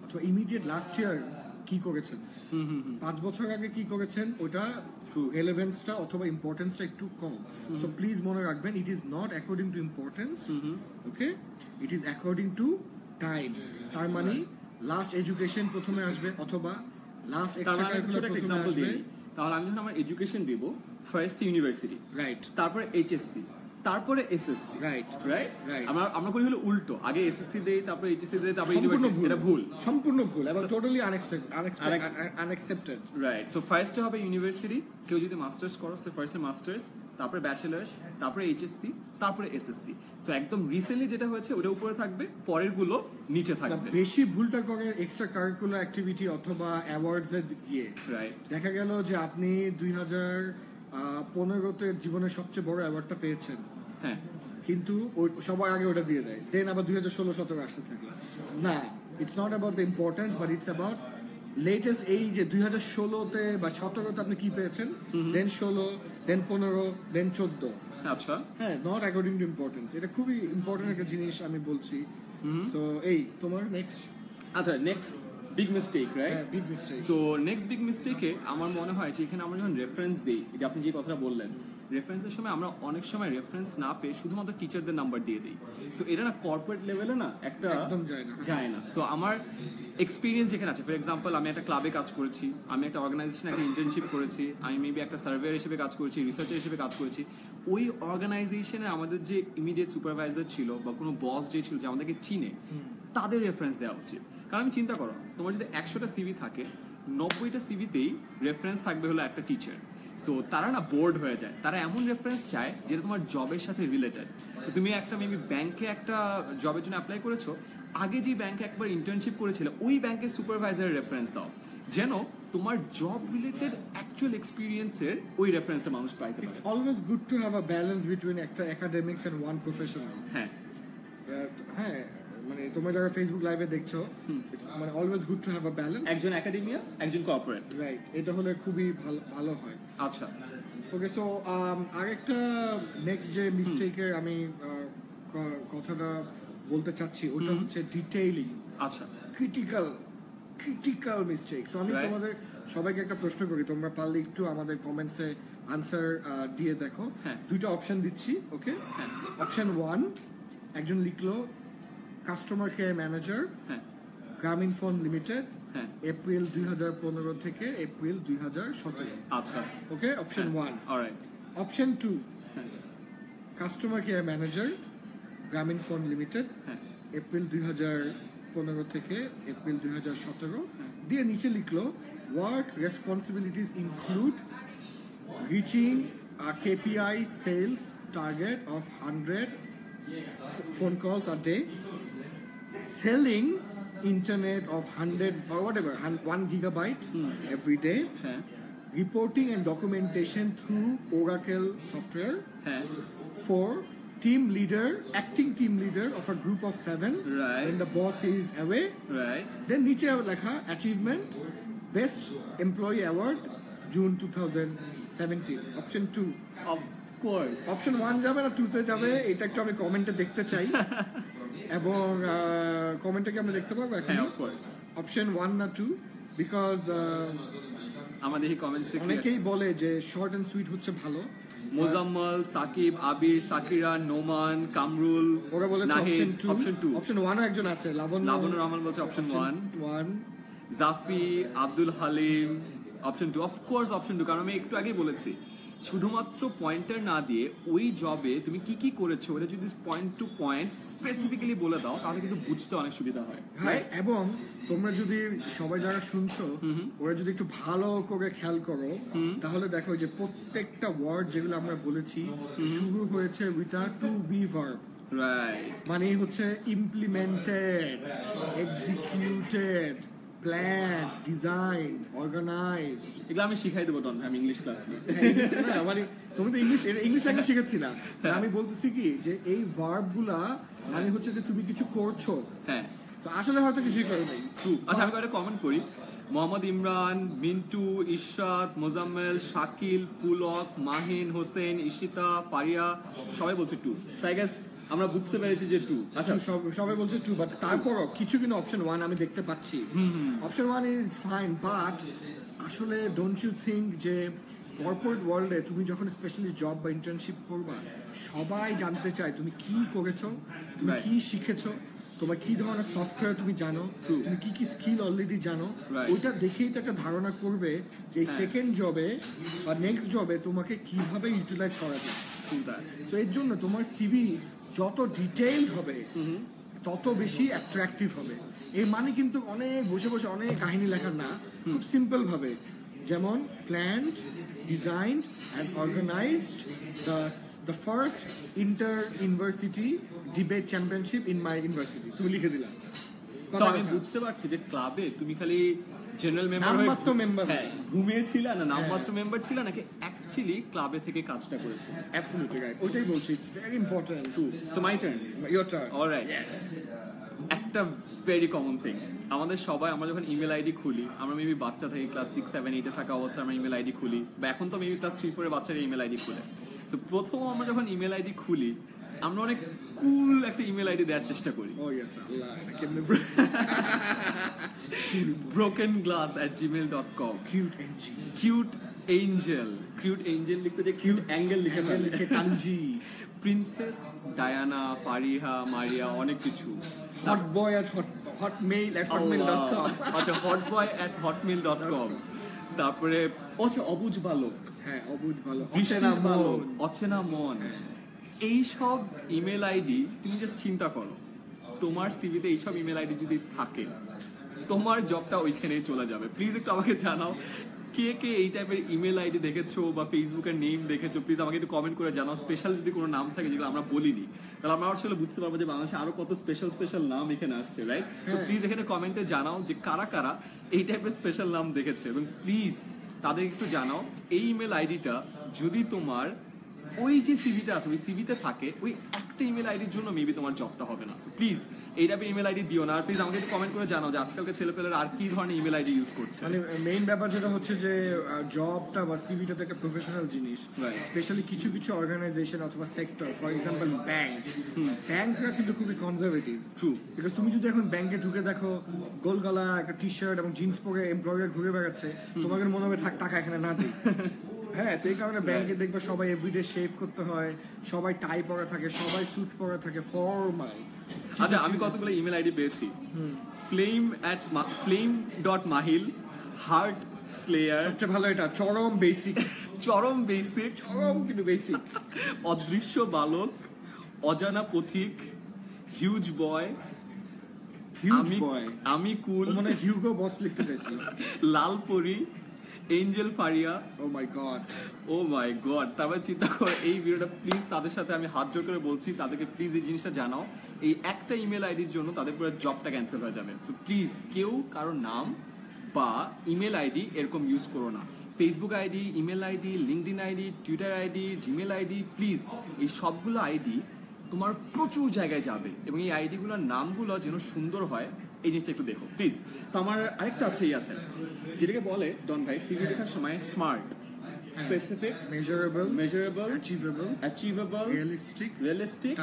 অথবা ইমিডিয়েট লাস্ট ইয়ার কি করেছেন, 5 বছর আগে কি করেছেন, ওটা রেলেভেন্সটা অথবা ইম্পর্টেন্সটা একটু কম। সো প্লিজ মনে রাখবেন, it is not according to importance, okay, it is according to time. তার মানে লাস্ট এডুকেশন প্রথমে আসবে অথবা লাস্ট এক্সট্রা কারিকুলার প্রথমে আসবে। তাহলে আমি যখন আমার এডুকেশন দেব, ফার্স্ট ইউনিভার্সিটি, রাইট, তারপরে এইচএসসি, তারপরে এসএসসি, রাইট। আমরা করি হলো উল্টো, আগে এসএসসি দেই, তারপরে এইচএসসি দেই, তারপরে ইউনিভার্সিটি। এটা ভুল, সম্পূর্ণ ভুল এবং টোটালি আনএক্সেপ্টেড। রাইট। সো ফার্স্টে হবে ইউনিভার্সিটি, কেউ যদি মাস্টার্স করো সে ফার্স্টে মাস্টার্স, তারপরে ব্যাচেলার্স, তারপরে এইচএসসি, তারপরে এসএসসি। সো একদম রিসেন্টলি যেটা হয়েছে ওটা উপরে থাকবে, পরের গুলো নিচে থাকবে। বেশি ভুলটা করে এক্সট্রা কারিকুলার অ্যাক্টিভিটি অথবা অ্যাওয়ার্ডস এর গিয়ে। রাইট। দেখা গেল যে আপনি 2015-তে জীবনের সবচেয়ে বড় অ্যাওয়ার্ডটা পেয়েছেন, হ্যাঁ, কিন্তু সবার আগে ওটা দিয়ে দেয়, দেন আবার 2016-17 আসতে থাকে। না, it's not about the importance, but it's about latest. এই যে 2016-তে বা 17-তে আপনি কি পেয়েছেন, দেন 16, দেন 15, দেন 14। আচ্ছা, হ্যাঁ, নট অ্যাকর্ডিং টু ইম্পর্টেন্স। এটা খুবই ইম্পর্টেন্ট একটা জিনিস আমি বলছি। সো এই তোমার নেক্সট, আচ্ছা, next big mistake, right? Big mistake. So next big মিস্টেকে আমার মনে হয় যে এখানে আমরা যখন রেফারেন্স দিই, যে আপনি যে কথাটা বললেন, রেফারেন্সের সময় আমরা অনেক সময় রেফারেন্স না পেয়ে শুধুমাত্র টিচারদের নাম্বার দিয়ে দিই। সো এটা না কর্পোরেট লেভেলে না একটা একদম যায় না। সো আমার এক্সপিরিয়েন্স যেখানে আছে, ফর এক্সাম্পল আমি একটা ক্লাবে কাজ করেছি, আমি একটা অর্গানাইজেশনে একটা ইন্টার্নশিপ করেছি, আমি মেবি একটা সার্ভেয়ার হিসেবে কাজ করেছি, রিসার্চার হিসেবে কাজ করেছি। ওই অর্গানাইজেশনে আমাদের যে ইমিডিয়েট সুপারভাইজার ছিল বা কোনো বস যে ছিল যে আমাদেরকে চিনে, তাদের রেফারেন্স দেওয়া উচিত। কারণ আমি চিন্তা করো, তোমার যদি 100টা সিভি থাকে, 90টা সিভিতেই রেফারেন্স থাকবে হলো একটা টিচার। সো তারা না বোর্ড হয়ে যায়, তারা এমন রেফারেন্স চায় যেটা তোমার জবের সাথে রিলেটেড। তুমি একটা মেবি ব্যাংকে একটা জবের জন্য অ্যাপ্লাই করেছো, আগে যে ব্যাংকে একবার ইন্টার্নশিপ করেছিলে ওই ব্যাংকের সুপারভাইজারের রেফারেন্স দাও, যেন তোমার জব রিলেটেড অ্যাকচুয়াল এক্সপিরিয়েন্সের ওই রেফারেন্সটা মানুষ পাইতে পারে। It's always good to have a balance between একটা একাডেমিক্স এন্ড ওয়ান প্রফেশনাল। হ্যাঁ হ্যাঁ, মানে তোমরা যারা ফেসবুক লাইভে দেখছো, মানে always good to have a balance, একজন একাডেমিয়া একজন কর্পোরেট, রাইট, এটা হলে খুবই ভালো হয়। আচ্ছা ওকে, সো আরেকটা নেক্সট যে মিস্টেকের আমি কথাটা বলতে চাচ্ছি ওটা হচ্ছে ডিটেইলিং। আচ্ছা, ক্রিটিক্যাল মিস্টেক। সো আমি তোমাদের সবাইকে একটা প্রশ্ন করি, তোমরা পারলে একটু আমাদের কমেন্টসে আনসার দিয়ে দেখো। দুইটা অপশন দিচ্ছি, ওকে? অপশন 1, একজন লিখলো customer care manager, Grameen phone limited, April 2015 থেকে এপ্রিল 2017। আচ্ছা, okay, option 1। Alright. Option 2, customer care manager, Grameen phone limited, April 2015 থেকে এপ্রিল 2017, দিয়ে নিচে লিখলো work responsibilities include reaching a KPI sales target of 100 phone calls a day, selling internet of 100 or whatever 1 gigabyte every day, reporting and documentation through Oracle software, for team leader, acting team leader of a group of 7 when the boss is away, then niche lekha achievement best employee award June 2017. Option 2. Option 1 যাবে না 2 তে যাবে, এটা একটু আমি কমেন্টে দেখতে চাই। এবং কমেন্টে কি আমরা দেখতে পাবো এখন? অপশন 1 না 2? বিকজ আমাদের এই কমেন্টসে অনেকেই বলে যে শর্ট এন্ড সুইট হচ্ছে ভালো। মোজাম্মল, সাকিব, আবির, সাকিরা, নোমান, কামরুল, ওরা বলে নাহিদ। অপশন 2। অপশন 1 ও একজন আছে, লাবণ্য রহমান বলছে option 1। Jafi, Abdul Halim option 2। Of course option 2, কারণ আমি একটু আগেই বলেছি শুধুমাত্র পয়েন্টার না দিয়ে ওই জবে তুমি কি কি করেছো ওটা যদি পয়েন্ট টু পয়েন্ট স্পেসিফিক্যালি বলে দাও তাহলে কিন্তু বুঝতে অনেক সুবিধা হয়। এবং তোমরা যদি সবাই যারা শুনছো ওরা যদি একটু ভালো করে খেয়াল করো তাহলে দেখো যে প্রত্যেকটা ওয়ার্ড যেগুলো আমরা বলেছি শুরু হয়েছে with a to be verb. মানে হচ্ছে implemented, executed, plan, design, organise. এগুলো আমি শিখাই দেবো আমি ইংলিশ ক্লাস মানে তুমি তো ইংলিশ ল্যাঙ্গুয়েজ শিখাচ্ছি না, আমি বলতেছি কি যে এই ভার্ব গুলা মানে হচ্ছে যে তুমি কিছু করছো, আসলে হয়তো কিছুই করো নাই। আচ্ছা, আমি একটা কমেন্ট করি। মোহাম্মদ ইমরান, মিন্টু, ইশরাত, মোজাম্মেল, শাকিল, পুলক, মাহিন, হোসেন, ইশিতা, ফারিয়া সবাই বলছে 2। সো আই গেস আমরা বুঝতে পেরেছি যে 2। আচ্ছা, সবাই বলছে 2, বাট তারপরও কিছু কিন্তু অপশন 1 আমি দেখতে পাচ্ছি। অপশন 1 ইজ ফাইন, বাট আসলে ডোন্ট ইউ থিঙ্ক যে কর্পোরেট ওয়ার্ল্ডে তুমি যখন স্পেশালি জব বা ইন্টার্নশিপ করবা সবাই জানতে চায় তুমি কি করেছো, তুমি কি শিখেছো, তোমার কি ধরনের সফটওয়্যার তুমি জানো, তুমি কি কি স্কিল অলরেডি জানো, ওইটা দেখেই তো একটা ধারণা করবে যে সেকেন্ড জবে বা নেক্সট জবে তোমাকে কিভাবে ইউটিলাইজ করা যায়। তো এর জন্য তোমার সিভি যত ডিটেইলড হবে তত বেশি অ্যাট্রাকটিভ হবে। এর মানে কিন্তু অনেক বসে বসে অনেক কাহিনী লেখার না, খুব সিম্পল ভাবে, যেমন planned, design and organised the first inter-university debate championship in my university. তুমি লিখে দিলা। সো আমি বুঝতে পারছি যে ক্লাবে তুমি খালি জেনারেল মেম্বার হয়ে ঘুমিয়েছিল না, নামমাত্র মেম্বার ছিল নাকি অ্যাকচুয়ালি ক্লাবে থেকে কাজটা করেছে। অ্যাবসলিউটলি রাইট, ওইটাই বলছি, very important to. So my turn, your turn. Alright. একটা ভেরি কমন থিং, আমাদের সবাই আমরা যখন ইমেল আইডি খুলি, আমরা মেবি বাচ্চা থেকে ক্লাস 6, 7, 8 থাকা অবস্থায় আমরা ইমেল আইডি খুলি, বা এখন তো মেবি ক্লাস 3, 4 এর বাচ্চারা ইমেল আইডি খুলে। তো প্রথম আমরা যখন ইমেল আইডি খুলি আমরা অনেক কুল একটা ইমেল আইডি দেওয়ার চেষ্টা করি। brokenglass@gmail.com, cute angel লিখতে যে কিউট অ্যাঙ্গেল লিখে টানজি, প্রিন্সেস ডায়ানা, ফারিহা, মারিয়া, অনেক কিছু। hotmail@hotmail.com, আচ্ছা, hotboy@hotmail.com। তারপরে অবুঝ বালক, অবুঝ বালক, অচেনা মন। এইসব ইমেল আইডি তুমি জাস্ট চিন্তা করো, তোমার সিভিতে এইসব ইমেল আইডি যদি থাকে তোমার জবটা ওইখানেই চলে যাবে। প্লিজ একটু আমাকে জানাও কে কে এই টাইপের ইমেল আইডি দেখেছো বা ফেসবুকের নেম দেখেছো প্লিজ আমাকে একটু কমেন্ট করে জানাও। স্পেশাল যদি কোনো নাম থাকে যেগুলো আমরা বলিনি, তাহলে আমরা আসলে বুঝতে পারবো যে বাংলাদেশে আরো কত স্পেশাল নাম এখানে আসছে, রাইট? তো প্লিজ এখানে কমেন্টে জানাও যে কারা কারা এই টাইপের স্পেশাল নাম দেখেছে, এবং প্লিজ তাদের একটু জানাও এই ইমেল আইডিটা যদি তোমার ওই যে সিভিটা আছে ওই সিভিতে থাকে, ওই একটা ইমেল আইডির জন্য মেবি তোমার জবটা হবে না। সো প্লিজ এই টাইপের ইমেল আইডি দিও না। আর প্লিজ আমাকে একটু কমেন্ট করে জানাও যে আজকালকার ছেলেপেলেরা আর কি ধরনের ইমেল আইডি ইউজ করছে। মানে মেইন ব্যাপার যেটা হচ্ছে যে জবটা বা সিভিটা তো একটা প্রফেশনাল জিনিস, স্পেশালি কিছু কিছু অর্গানাইজেশন অথবা সেক্টর, ফর এক্সাম্পল ব্যাংকরা কিন্তু খুবই কনজারভেটিভ। ট্রু, বিকজ তুমি যদি এখন ব্যাংকে ঢুকে দেখো গোলগলা একটা টি শার্ট এবং জিন্স পরে এমপ্লয়ার ঘুরে বেড়াচ্ছে, তোমাদের মনে হবে থাক টাকা এখানে না দিই। হ্যাঁ, সেই কারণে ব্যাংকে দেখবে সবাই এভরিডে শেভ করতে হয়, সবাই টাই পরা থাকে, সবাই স্যুট পরা থাকে, ফর্মাল। আচ্ছা, আমি কতগুলো ইমেল আইডি পেয়েছি। flame.mahil হার্ট স্লেয়ার, সবচেয়ে ভালো এটা চরম বেসিক চরম বেসিক, চরম কিন্তু বেসিক, অদৃশ্য বালক, অজানা পথিক, হিউজ বয়, আমি কুল, মানে হিউগো বস লিখতে চাইছি, লাল পরি, এঞ্জেল ফারিয়া। ও মাই গড, ও মাই গড। তারপর চিন্তা করো এই ভিডিওটা প্লিজ তাদের সাথে আমি হাত জোর করে বলছি, তাদেরকে প্লিজ এই জিনিসটা জানাও, এই একটা ইমেল আইডির জন্য তাদের পুরো জবটা ক্যান্সেল হয়ে যাবে। সো প্লিজ কেউ কারো নাম বা ইমেল আইডি এরকম ইউজ করো না। Facebook ID, email ID, LinkedIn ID, Twitter ID, Gmail ID, please এই সবগুলো আইডি তোমার প্রচুর জায়গায় যাবে, এবং এই আইডিগুলোর নামগুলো যেন সুন্দর হয় এই জিনিসটা একটু দেখো প্লিজ। আমার আরেকটা আছে যেটাকে বলে ডন ভাই সিভি লেখার সময় smart, specific, measurable, achievable, realistic,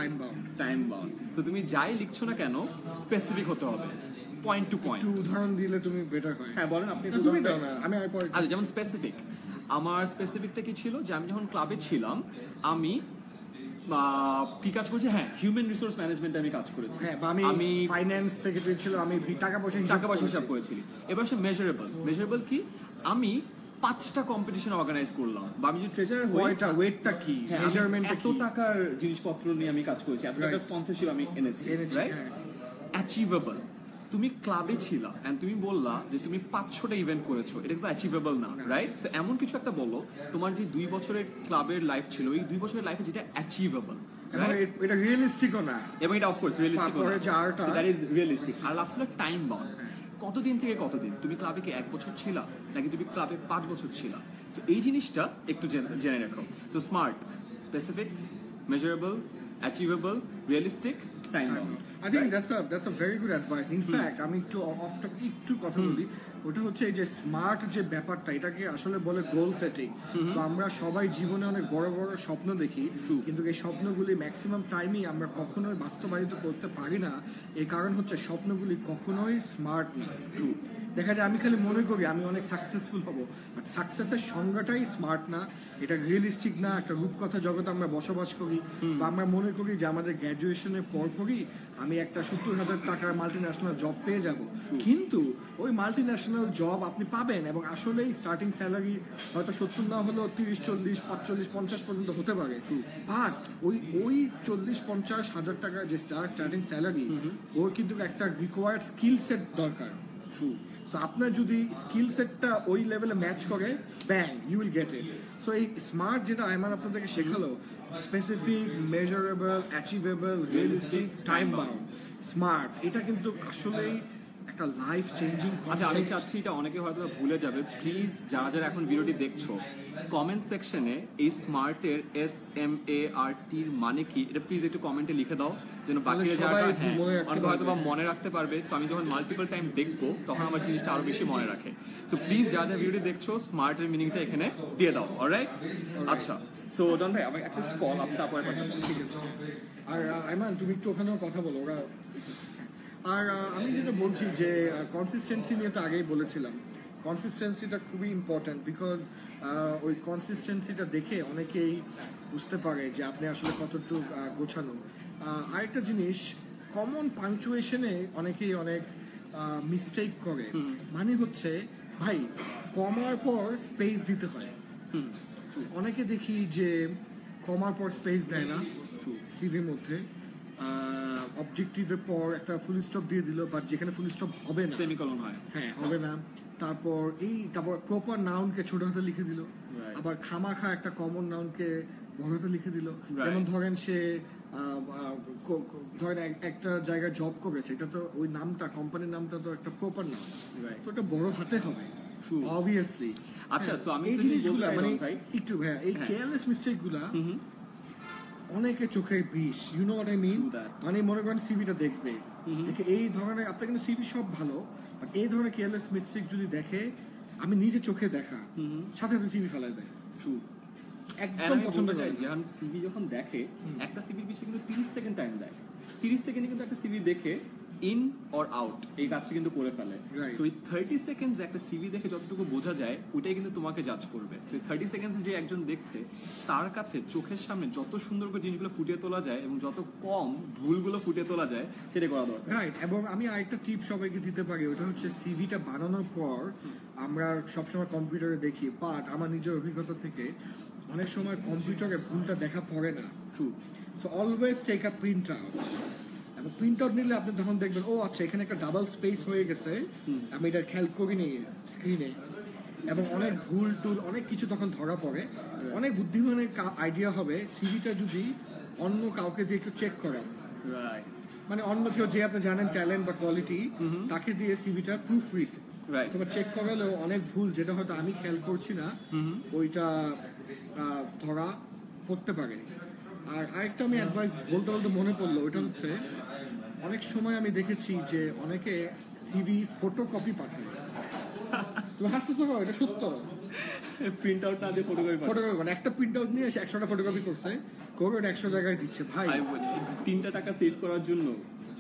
time bound. তো তুমি যাই লিখছো না কেন স্পেসিফিক হতে হবে, পয়েন্ট টু পয়েন্ট। উদাহরণ দিলে তুমি বেটার হয়। হ্যাঁ বলেন আপনি। তুমি দাও না, আমি আর পরে। আচ্ছা, যেমন স্পেসিফিক, আমার স্পেসিফিকটা কি ছিল যে আমি যখন ক্লাবে ছিলাম আমি কি কাজ করছি, হ্যাঁ হিউম্যান রিসোর্স ম্যানেজমেন্টে আমি কাজ করেছি। হ্যাঁ, আমি ফাইন্যান্স সেক্রেটারি ছিল, আমি টাকা পয়সা হিসাব করেছি। এবার সে মেজারেবল কি, আমি 5টা কম্পিটিশন অর্গানাইজ করলাম, বা আমি যদি ট্রেজারার হই ওয়েটটা কি, মেজারমেন্টটা এত টাকার জিনিসপত্র নিয়ে আমি কাজ করেছি, এত টাকার স্পন্সরশিপ আমি এনেছি, রাইট? অ্যাচিভেবল, তুমি ক্লাবে ছিলা এন্ড তুমি বললা যে তুমি 500টা ইভেন্ট করেছো, এটা কিন্তু অ্যাচিভেবল না, রাইট? সো এমন কিছু একটা বলো তোমার যে 2 বছরের ক্লাবের লাইফ ছিল, এই 2 বছরের লাইফে যেটা অ্যাচিভেবল, এটা রিয়েলিস্টিকও না, এবং এটা অফকোর্স রিয়েলিস্টিক না, সো দ্যাট ইজ রিয়েলিস্টিক। আর লাস্ট হলো টাইম বাউন্ড, কতদিন থেকে কতদিন তুমি ক্লাবে কি 1 বছর ছিলা নাকি তুমি ক্লাবে 5 বছর ছিলা। সো এই জিনিসটা একটু জেনে রাখো। So smart, specific, measurable, achievable, realistic, time bound. I think that's a very good advice. In fact, আমি একটু কথা বলি, ওটা হচ্ছে এই যে স্মার্ট যে ব্যাপারটা, এটাকে আসলে বলে গোল সেটিং। তো আমরা সবাই জীবনে অনেক বড় বড় স্বপ্ন দেখি, কিন্তু এই স্বপ্নগুলি ম্যাক্সিমাম টাইমই আমরা কখনোই বাস্তবায়িত করতে পারি না। এই কারণ হচ্ছে স্বপ্নগুলি কখনোই স্মার্ট না। দেখা যায় আমি খালি মনে করি আমি অনেক সাকসেসফুল হব, বাট সাকসেসের সংজ্ঞাটাই স্মার্ট না, এটা রিয়েলিস্টিক না। একটা রূপকথা জগতে আমরা বসবাস করি, বা আমরা মনে করি যে আমাদের গ্র্যাজুয়েশনের পরপরই আমি একটা 70,000 টাকার মাল্টি ন্যাশনাল জব পেয়ে যাব, কিন্তু ওই মাল্টি ন্যাশনাল জব আপনি পাবেন এবং আসলেই স্টার্টিং স্যালারি হয়তো 70 না হলেও 30, 40, 45, 50 পর্যন্ত হতে পারে। বাট ওই 40-50 হাজার টাকার যে স্টার্টিং স্যালারি, ওর কিন্তু একটা রিকোয়ার্ড স্কিল সেট দরকার। সো আপনার যদি স্কিল সেটটা ওই লেভেলে ম্যাচ করে, bang, you will get it. So এই স্মার্ট যেটা আইমান আপনাদেরকে শেখালো, specific, measurable, achievable, realistic, time bound, smart, এটা কিন্তু আসলেই একটা লাইফ চেঞ্জিং। আচ্ছা, আমি চাচ্ছি এটা অনেকে হয়তো ভুলে যাবে, প্লিজ যারা যারা এখন ভিডিওটি দেখছো কমেন্ট সেকশনে এই স্মার্টের SMART মানে কি এটা প্লিজ একটু কমেন্টে লিখে দাও, যেন বাকিরা যারা অনেকে হয়তো বা মনে রাখতে পারবে। সো আমি যখন মাল্টিপল টাইম দেখবো তখন আমার জিনিসটা আরো বেশি মনে রাখে। সো প্লিজ যারা যারা ভিডিও দেখছো স্মার্টের মিনিংটা এখানে দিয়ে দাও, অলরাইট? আচ্ছা, সো ডন ভাই আমার একটা কল, আপনি তারপরে কথা বলুন। ঠিক আছে। আর আইমান তুমি একটু ওখানেও কথা বলো, ওরা। আর আমি যেটা বলছি যে কনসিস্টেন্সি নিয়ে তো আগেই বলেছিলাম, কনসিস্টেন্সিটা খুবই ইম্পর্ট্যান্ট, বিকজ ওই কনসিস্টেন্সিটা দেখে অনেকেই বুঝতে পারে যে আপনি আসলে কতটুকু গোছানো। আরেকটা জিনিস, কমন পাংচুয়েশনে অনেকেই অনেক মিস্টেক করে, মানে হচ্ছে ভাই কমার পর স্পেস দিতে হয়। অনেকে দেখি যে কমার পর স্পেস দেয় না সিভির মধ্যে, অবজেক্টিভের পর একটা ফুল স্টপ দিয়ে দিল, বাট যেখানে ফুল স্টপ হবে না, সেমিকলন হয়, হ্যাঁ হবে না, তারপর প্রপার নাউনকে ছোট হাতে লিখে দিল, আবার খামাখা একটা কমন নাউনকে বড় হাতে লিখে দিল। যেমন ধরেন সে ধরেন একটা জায়গায় জব করেছে, এটা তো ওই নামটা, কোম্পানির নামটা তো একটা প্রপার নাম, তো এটা বড় হাতে হবে অবভিয়াসলি। আচ্ছা, সো আমি এই জিনিসগুলো মানে একটু এই কেয়ারলেস মিস্টেক গুলা অনেকে চোখের বিষ, you know what I mean. মানে মনে করেন সিভিটা দেখবে, দেখে এই ধরনের, আপনার কিন্তু সিভি সব ভালো, বাট এই ধরনের কেয়ারলেস মিস্টেক যদি দেখে, আমি নিজে চোখে দেখা সাথে সাথে সিভি ফেলাই দেয়। একদম পছন্দ যায়। যখন সিভি যখন দেখে, একটা সিভির পিছনে কিন্তু 30 সেকেন্ড টাইম দেয়। 30 সেকেন্ডে কিন্তু একটা সিভি দেখে ইন অর আউট এই কাজটা কিন্তু করে ফেলে। সো এই 30 সেকেন্ডস একটা সিভি দেখে যতটুকু বোঝা যায়, ওটাই কিন্তু তোমাকে জাজ করবে। সো এই 30 সেকেন্ডস যে একজন দেখছে, তার কাছে চোখের সামনে যত সুন্দর করে জিনিসগুলো ফুটিয়ে তোলা যায় এবং যত কম ভুলগুলো ফুটিয়ে তোলা যায়, সেটাই করা দরকার। রাইট। এবং আমি আরেকটা টিপ সবাইকে দিতে পারি, ওটা হচ্ছে সিভিটা বানানোর পর আমরা সবসময় কম্পিউটারে দেখি, বাট আমার নিজের অভিজ্ঞতা থেকে অনেক সময় কম্পিউটারে ভুলটা দেখা পড়ে না। So always take a print out. এবং প্রিন্ট আউট নিলে আপনি তখন দেখবেন, ও আচ্ছা এখানে একটা ডাবল স্পেস হয়ে গেছে, আমি এটা খেয়াল করিনি স্ক্রিনে। এবং অনেক ভুল টুল অনেক কিছু তখন ধরা পড়ে। অনেক বুদ্ধিমানের আইডিয়া হবে সিভিটা যদি অন্য কাউকে দিয়ে একটু চেক করা, মানে অন্য কেউ যে আপনি জানেন ট্যালেন্ট বা কোয়ালিটি, তাকে দিয়ে সিভিটা প্রুফ রিড অথবা চেক করালেও অনেক ভুল যেটা হয়তো আমি খেয়াল করছি না, ওইটা ধরা পড়তে পারে। আর আরেকটা আমি অ্যাডভাইস বলতে বলতে মনে পড়লো, ওইটা হচ্ছে অনেক সময় আমি দেখেছি যে অনেকে সিভি ফটোকপি পাঠায়। তুমি হাসতেছো, এটা সত্য। প্রিন্ট আউট না দিয়ে ফটোকপি মানে একটা প্রিন্ট আউট নিয়ে এসে 100টা ফটোকপি করছে, করে ওটা 100 জায়গায় দিচ্ছে। ভাই 3 টাকা সেভ করার জন্য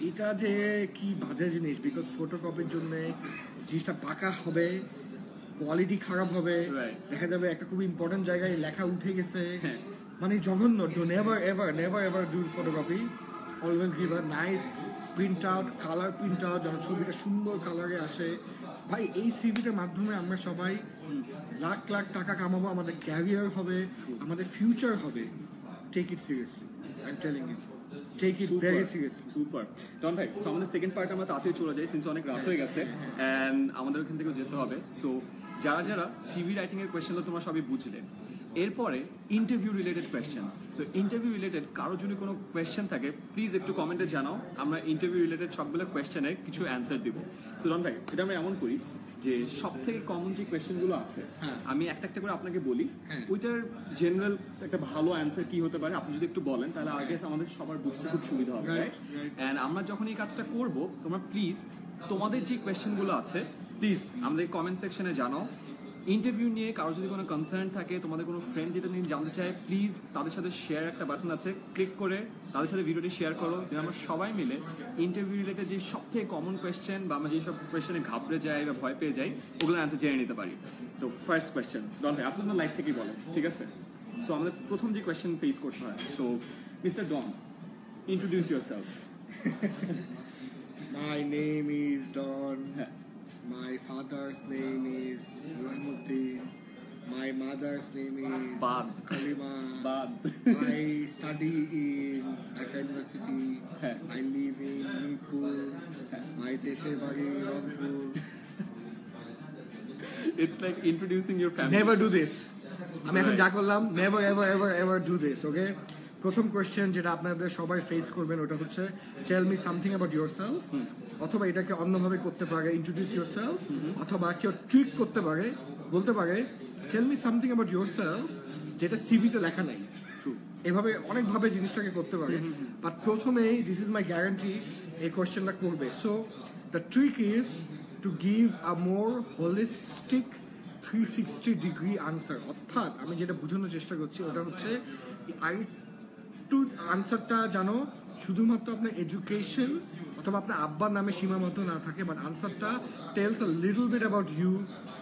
এটা যে কি বাজে জিনিস। বিকজ ফটোকপির জন্য জিনিসটা পাকা হবে, কোয়ালিটি খারাপ হবে, দেখা যাবে একটা খুব ইম্পর্টেন্ট জায়গায় লেখা উঠে গেছে, মানে জঘন্য। Never ever do photocopy. Always give a nice print out, colour print out, যেন ছবিটা সুন্দর কালারে আসে। ভাই এই সিভিটার মাধ্যমে আমরা সবাই লাখ লাখ টাকা কামাবো, আমাদের ক্যারিয়ার হবে, আমাদের ফিউচার হবে। Take it seriously, I am telling you, take it very seriously. Super Don ভাই। সো আমাদের সেকেন্ড পার্ট আমরা তাড়াতাড়ি চলে যাই, সিন্স অনেক রাত হয়ে গেছে এন্ড আমাদের ওখান থেকে যেতে হবে। সো যারা যারা সিভি রাইটিং এর কোয়েশ্চেনগুলো তোমরা সবই বুঝলে, এরপরে interview related questions. So interview related কারো যদি কোনো কোয়েশ্চেন থাকে, প্লিজ একটু কমেন্টে জানাও, আমরা ইন্টারভিউ রিলেটেড সবগুলো কোয়েশ্চেনের কিছু অ্যান্সার দিব। সো ডন ভাই, এটা আমরা এমন করি যে সব থেকে কমন যে কোয়েশ্চেনগুলো আছে, আমি একটা একটা করে আপনাকে বলি, ওইটার জেনারেল একটা ভালো অ্যান্সার কি হতে পারে আপনি যদি একটু বলেন, তাহলে আগে আমাদের সবার বুঝতে খুব সুবিধা হবে। অ্যান্ড আমরা যখন এই কাজটা করব, তোমরা প্লিজ তোমাদের যে কোয়েশ্চেনগুলো আছে প্লিজ আমাদের কমেন্ট সেকশনে জানাও। ইন্টারভিউ নিয়ে কারো যদি কোনো কনসার্ন থাকে, তোমাদের কোনো ফ্রেন্ড যেটা নিয়ে জানতে চায়, প্লিজ তাদের সাথে শেয়ার একটা বাটন আছে, ক্লিক করে তাদের সাথে ভিডিওটি শেয়ার করো, যেন আমরা সবাই মিলে ইন্টারভিউ রিলেটেড যে সব থেকে কমন কোয়েশ্চেন বা আমরা যেসব কোয়েশ্চেনে ঘাবড়ে যাই বা ভয় পেয়ে যাই, ওগুলোর অ্যান্সার জেনে নিতে পারি। সো ফার্স্ট কোয়েশ্চেন, ডন ভাই আপনার লাইফ থেকেই বলেন, ঠিক আছে? সো আমাদের প্রথম যে কোয়েশ্চেন ফেস করতে হয়, so mister Don, introduce yourself. My name is Don. My father's name is Rahmuddin. My mother's name is Bad. Kalima. Bad. I study in Dhaka University. I live in Nipur. My desher bari Rangpur. It's like introducing your family. Never do this. আমি এখন যা করলাম, never ever do this, okay? প্রথম question যেটা আপনাদের সবাই face করবেন, ওটা হচ্ছে tell me something about yourself. অথবা এটাকে অন্যভাবে করতে পারে, ইন্ট্রোডিউস ইয়োরসেলফ। অথবা কেউ ট্রিক করতে পারে, বলতে পারে tell me something about yourself, যেটা সিভিতে লেখা নাই। এভাবে অনেকভাবে জিনিসটাকে করতে পারে, বাট প্রথমেই দিস ইজ মাই গ্যারান্টি এই কোয়েশ্চেনটা করবে। So the trick is to give a more holistic 360 degree answer. অর্থাৎ আমি যেটা বোঝানোর চেষ্টা করছি ওটা হচ্ছে আনসারটা জানো শুধুমাত্র আপনার এডুকেশন অথবা আপনার আব্বার নামে সীমাবদ্ধ না থাকে, বাট আনসারটা tells a little bit about you,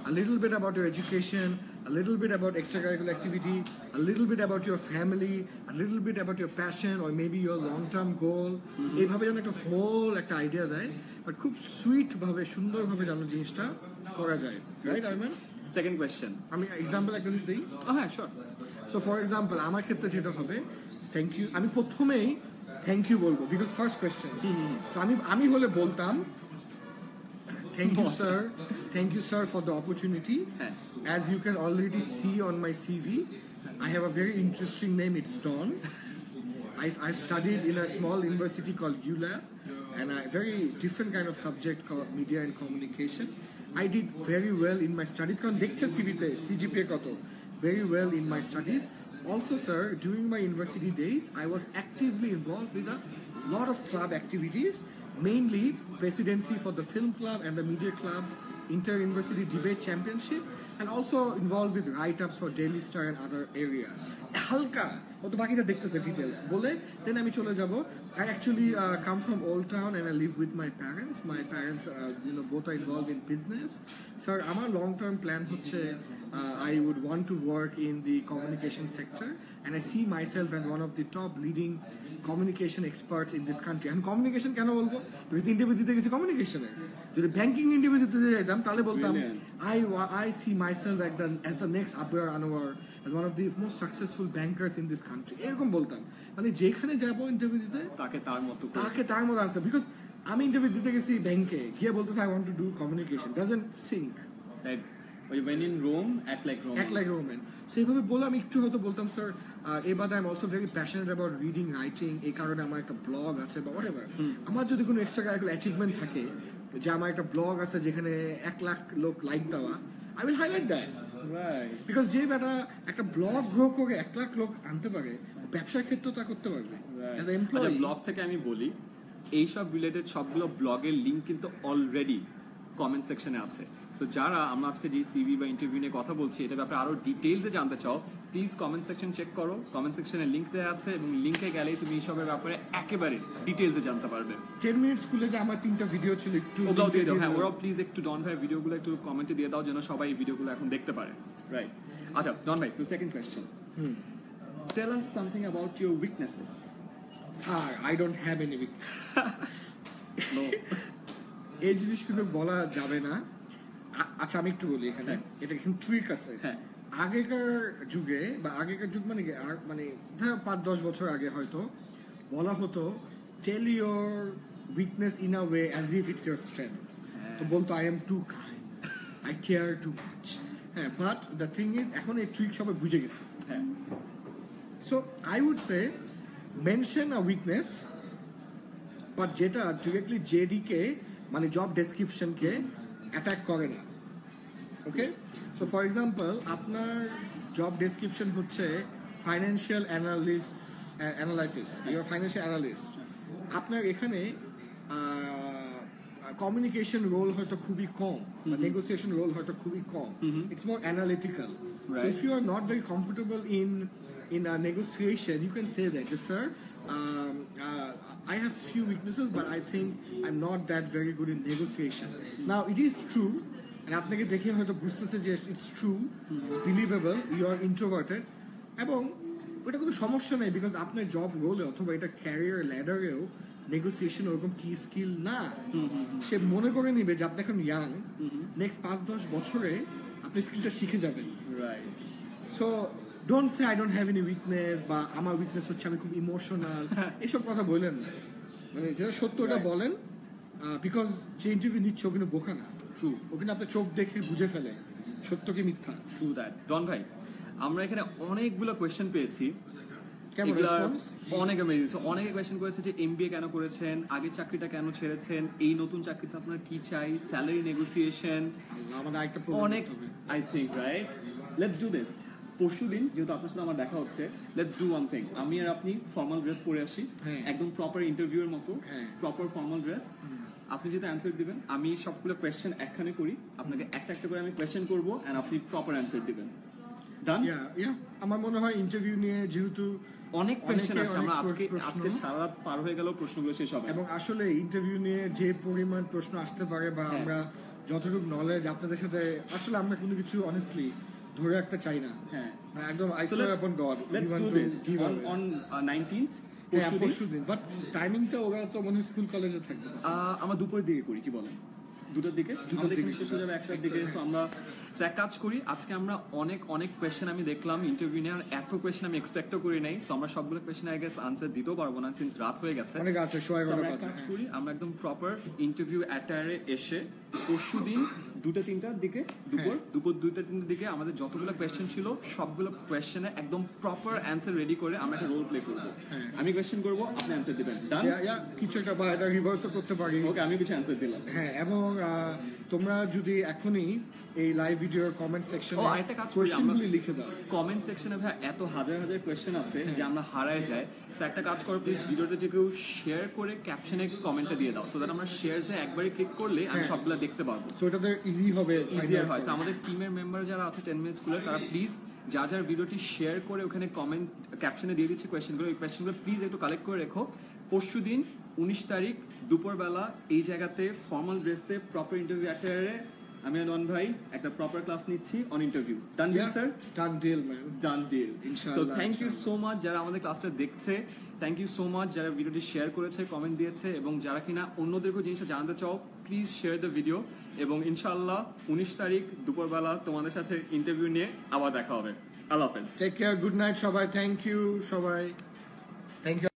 a little bit about your education, a little bit about extracurricular activity, a little bit about your family, a little bit about your passion or maybe your long-term goal. এইভাবে যেন একটা whole একটা idea দেয়, but খুব sweet ভাবে সুন্দরভাবে যেন জিনিসটা করা যায়। রাইট আরমান? সেকেন্ড কোয়েশ্চেন আমি এক্সাম্পল একটা দিই। হ্যাঁ শিওর। সো ফর এক্সাম্পল আমার ক্ষেত্রে যেটা হবে, থ্যাংক ইউ, আমি প্রথমেই থ্যাংক ইউ বলবো, বিকজ ফার্স্ট কোয়েশ্চেন। তো আমি হলে বলতাম thank you sir, Thank you, sir, for the opportunity. As you can already see on my CV, I have a very interesting name. It's Don. I've studied in a small university called ULAB, and a very different kind of subject called media and communication. I did very well in my studies. Karon dekchen CV te CGPA koto. Very well in my studies. Also, sir, during my university days, I was actively involved with a lot of club activities, mainly presidency for the film club and the media club, inter-university debate championship, and also involved with write-ups for Daily Star and other area. হালকা ও তো বাকিটা দেখতেছে details বলে দেন আমি চলে যাব I actually come from Old Town and I live with my parents. My parents both are involved in business. Sir, আমার long term plan হচ্ছে I would want to work in the communication sector, and I see myself as one of the top leading communication experts in this country. And communication কেন বলবো? Because interview দিতে গেছি কমিউনিকেশনে। যদি banking interview দিতে যেতাম তাহলে বলতাম I see myself as the next Abrar Anwar, as one of the most successful bankers in this country. এরকম বলতাম। মানে যেখানে যাবো ইন্টারভিউ দিতে তাকে তার মতো আনসার। বিকজ আমি ইন্টারভিউ দিতে গেছি ব্যাংকে গিয়ে বলতেছে I want to do communication. Doesn't sync. When in Rome, act like Roman. So এইভাবে বলে আমি একটু হয়তো বলতাম স্যার এবার I am also very passionate about reading writing, এই কারণে আমার একটা ব্লগ আছে বা হোয়াটএভার। আমার যদি কোনো এক্সট্রা কারিকুলার অ্যাচিভমেন্ট থাকে যে আমার একটা ব্লগ আছে যেখানে 1 লাখ লোক লাইক দেওয়া, I will highlight that. Because যে বেটা একটা ব্লগ গ্রো করে 1 লাখ লোক আনতে পারে, ব্যবসার ক্ষেত্রেও তা করতে পারবে অ্যাজ এ এমপ্লয়ি। ব্লগ থেকে আমি বলি এইসব রিলেটেড সবগুলো ব্লগের লিঙ্ক কিন্তু অলরেডি কমেন্ট সেকশনে আছে। সো যারা আমরা আজকে যে সিভি বা ইন্টারভিউ নিয়ে কথা বলছি এটা ব্যাপারে আরো ডিটেইলসে জানতে চাও, প্লিজ কমেন্ট সেকশন চেক করো। কমেন্ট সেকশনে লিঙ্ক দেওয়া আছে এবং লিঙ্কে গেলেই তুমি এইসবের ব্যাপারে একেবারে ডিটেইলসে জানতে পারবে। 10 মিনিট স্কুলে যে আমার 3টা ভিডিও ছিল একটু ওগুলো দিয়ে দাও। হ্যাঁ, ওরাও প্লিজ একটু ডন ভাইয়ের ভিডিওগুলো একটু কমেন্টে দিয়ে দাও যেন সবাই এই ভিডিওগুলো এখন দেখতে পারে। রাইট, আচ্ছা ডন ভাই, so second question, tell us something about your weaknesses. Sir, I don't have any weakness. No, এই জিনিসগুলো বলা যাবে না। আচ্ছা আমি একটু বলি এখানে, এটা এখানে ট্রিক আছে। আগেকার যুগে বা আগেকার যুগ মানে মানে 5-10 বছর আগে হয়তো বলা হতো tell your weakness in a way as if it's your strength. তো বলতো I am too kind, I care too much. হ্যাঁ, বাট দ্য থিং ইজ এখন এই ট্রিক সবাই বুঝে গেছে। So I would say mention a weakness, but যেটা directly জেডিকে মানে জব ডেসক্রিপশনকে অ্যাটাক করে না। ওকে, সো ফর এক্সাম্পল আপনার জব ডেসক্রিপশন হচ্ছে financial analysis, your financial analyst. আপনার এখানে কমিউনিকেশন রোল হয়তো খুবই কম, নেগোসিয়েশন রোল হয়তো খুবই কম। It's more analytical. So if you are not very comfortable in a negotiation, you can say that, sir, I have few weaknesses, but I think I'm not that very good in negotiation. Now, it is true, and আপনাকে দেখে হয়তো বুঝতেছে যে it's true, it's believable, you are introverted, এবং ওটা কোনো সমস্যা নেই, বিকজ আপনার জব রোলে অথবা এটা ক্যারিয়ার ল্যাডারেও নেগোসিয়েশন ওরকম কি স্কিল না। সে মনে করে নিবে যে আপনি এখন ইয়াং, নেক্সট 5-10 বছরে আপনি স্কিলটা শিখে যাবেন। Right, so don't say I don't have any weakness বা আমার উইকনেস হচ্ছে আমি খুব ইমোশনাল, এইসব কথা বললেন না। মানে যেটা সত্য ওটা বলেন, বিকজ যে ইন্টারভিউ নিচ্ছে ও কিন্তু বোকা না। ট্রু, ও কিন্তু আপনার চোখ দেখে বুঝে ফেলে সত্য কি মিথ্যা। True that. ডন ভাই, আমরা এখানে অনেকগুলো কোয়েশ্চেন পেয়েছি, অনেক অ্যামেজিং। অনেকে কোয়েশ্চেন করেছে যে এমবিএ কেন করেছেন, আগের চাকরিটা কেন ছেড়েছেন, এই নতুন চাকরিতে আপনার কি চাই, স্যালারি নেগোসিয়েশন, অনেক। I think right, let's do this. পরশুদিন যেহেতু আপনার সাথে আমার দেখা হচ্ছে, লেটস ডু ওয়ান থিং। আমি আর আপনি ফর্মাল ড্রেস পরে আসি, একদম প্রপার ইন্টারভিউ এর মতো, প্রপার ফর্মাল ড্রেস। আপনি যেহেতু অ্যান্সার দিবেন, আমি সবগুলো কোয়েশ্চেন একখানে করি, আপনাকে একটা একটা করে আমি কোয়েশ্চেন করবো এন্ড আপনি প্রপার অ্যান্সার দিবেন। ডান? আমার মনে হয় ইন্টারভিউ নিয়ে যেহেতু অনেক কোয়েশ্চেন আছে, আমরা আজকে সারা রাত পার হয়ে গেল প্রশ্নগুলো শেষ হবে। এবং আসলে ইন্টারভিউ নিয়ে যে পরিমাণ প্রশ্ন আসতে পারে বা আমরা যতটুকু নলেজ আপনাদের সাথে, আসলে আমরা কোনো কিছু অনেস্টলি ধরে রাখতে চাই না। হ্যাঁ, একদম আইসোলেট আপন god. Let's do this on 19th পরশুদিন। বাট টাইমিংটা ওরা তো মনে হয় স্কুল কলেজে থাকবে। আমরা দুপুরের দিকে করি, কি বলেন? 2টার দিকে শেষ হয়ে যাবে, 1টার দিকে। সো আমরা এক কাজ করি, আজকে আমরা অনেক কোয়েশ্চেন আমি দেখলাম ইন্টারভিউ নিয়ে, এত কোয়েশ্চেন আমি এক্সপেক্টও করি নাই। সো আমরা সবগুলো কোয়েশ্চেন আই গেস আনসার দিতেও পারবো না, সিন্স রাত হয়ে গেছে। আমরা এক কাজ করি, আমরা একদম প্রপার ইন্টারভিউ অ্যাটায়ারে এসে পরশুদিন 2টা 3টার দিকে দুপুর 2টা 3টার দিকে আমাদের যতগুলো কোয়েশ্চেন ছিল সবগুলো কোয়েশ্চেনে একদম প্রপার অ্যান্সার রেডি করে আমরা একটা রোল প্লে করব। আমি কোয়েশ্চেন করব, আপনি অ্যান্সার দিবেন। ডান? কিছু একটা বা এটা রিভার্সও করতে পারি। ওকে, আমি কিছু অ্যান্সার দিলাম। হ্যাঁ, এবং তোমরা যদি এখনই এই লাইভ ভিডিওর কমেন্ট সেকশনে আরেকটা কাজ করি, কোয়েশ্চেনগুলি লিখে দাও। কমেন্ট সেকশনে ভাই এত হাজার হাজার কোয়েশ্চেন আছে যে আমরা হারায় যাই। সো একটা কাজ করো প্লিজ, ভিডিওটা যে কেউ শেয়ার করে ক্যাপশনে কমেন্টটা দিয়ে দাও, সো দ্যাট আমরা শেয়ারসে একবারই ক্লিক করলে আমি সবগুলো দেখতে পারবো। সো এটাতে ইজি হবে, ইজিয়ার হয়। সো আমাদের টিমের মেম্বার যারা আছে 10 মিনিট স্কুলের, তারা প্লিজ যার ভিডিওটি শেয়ার করে ওখানে কমেন্ট ক্যাপশনে দিয়ে দিচ্ছে কোয়েশ্চেনগুলো, এই কোয়েশ্চেনগুলো প্লিজ একটু কালেক্ট করে রেখো। পরশু দিন 19 তারিখ দুপুরবেলা এই জায়গাতে ফর্মাল ড্রেসে প্রপার ইন্টারভিউ অ্যাটেন্ডে আমি আর নন ভাই একটা প্রপার ক্লাস নিচ্ছি on interview. Done deal sir? Done deal man, done deal. ইনশাআল্লাহ। So thank you so much যারা আমাদের ক্লাসটা দেখছে, থ্যাংক ইউ সো মাচ যারা ভিডিওটি শেয়ার করেছে, কমেন্ট দিয়েছে, এবং যারা কিনা অন্যদেরকেও জিনিসটা জানতে চাও প্লিজ শেয়ার দ্য ভিডিও। এবং ইনশাআল্লাহ 19 তারিখ দুপুরবেলা তোমাদের সাথে ইন্টারভিউ নিয়ে আবার দেখা হবে। আল্লাহ হাফেজ। টেক কেয়ার, গুড নাইট সবাই, থ্যাংক ইউ সবাই, থ্যাংক ইউ।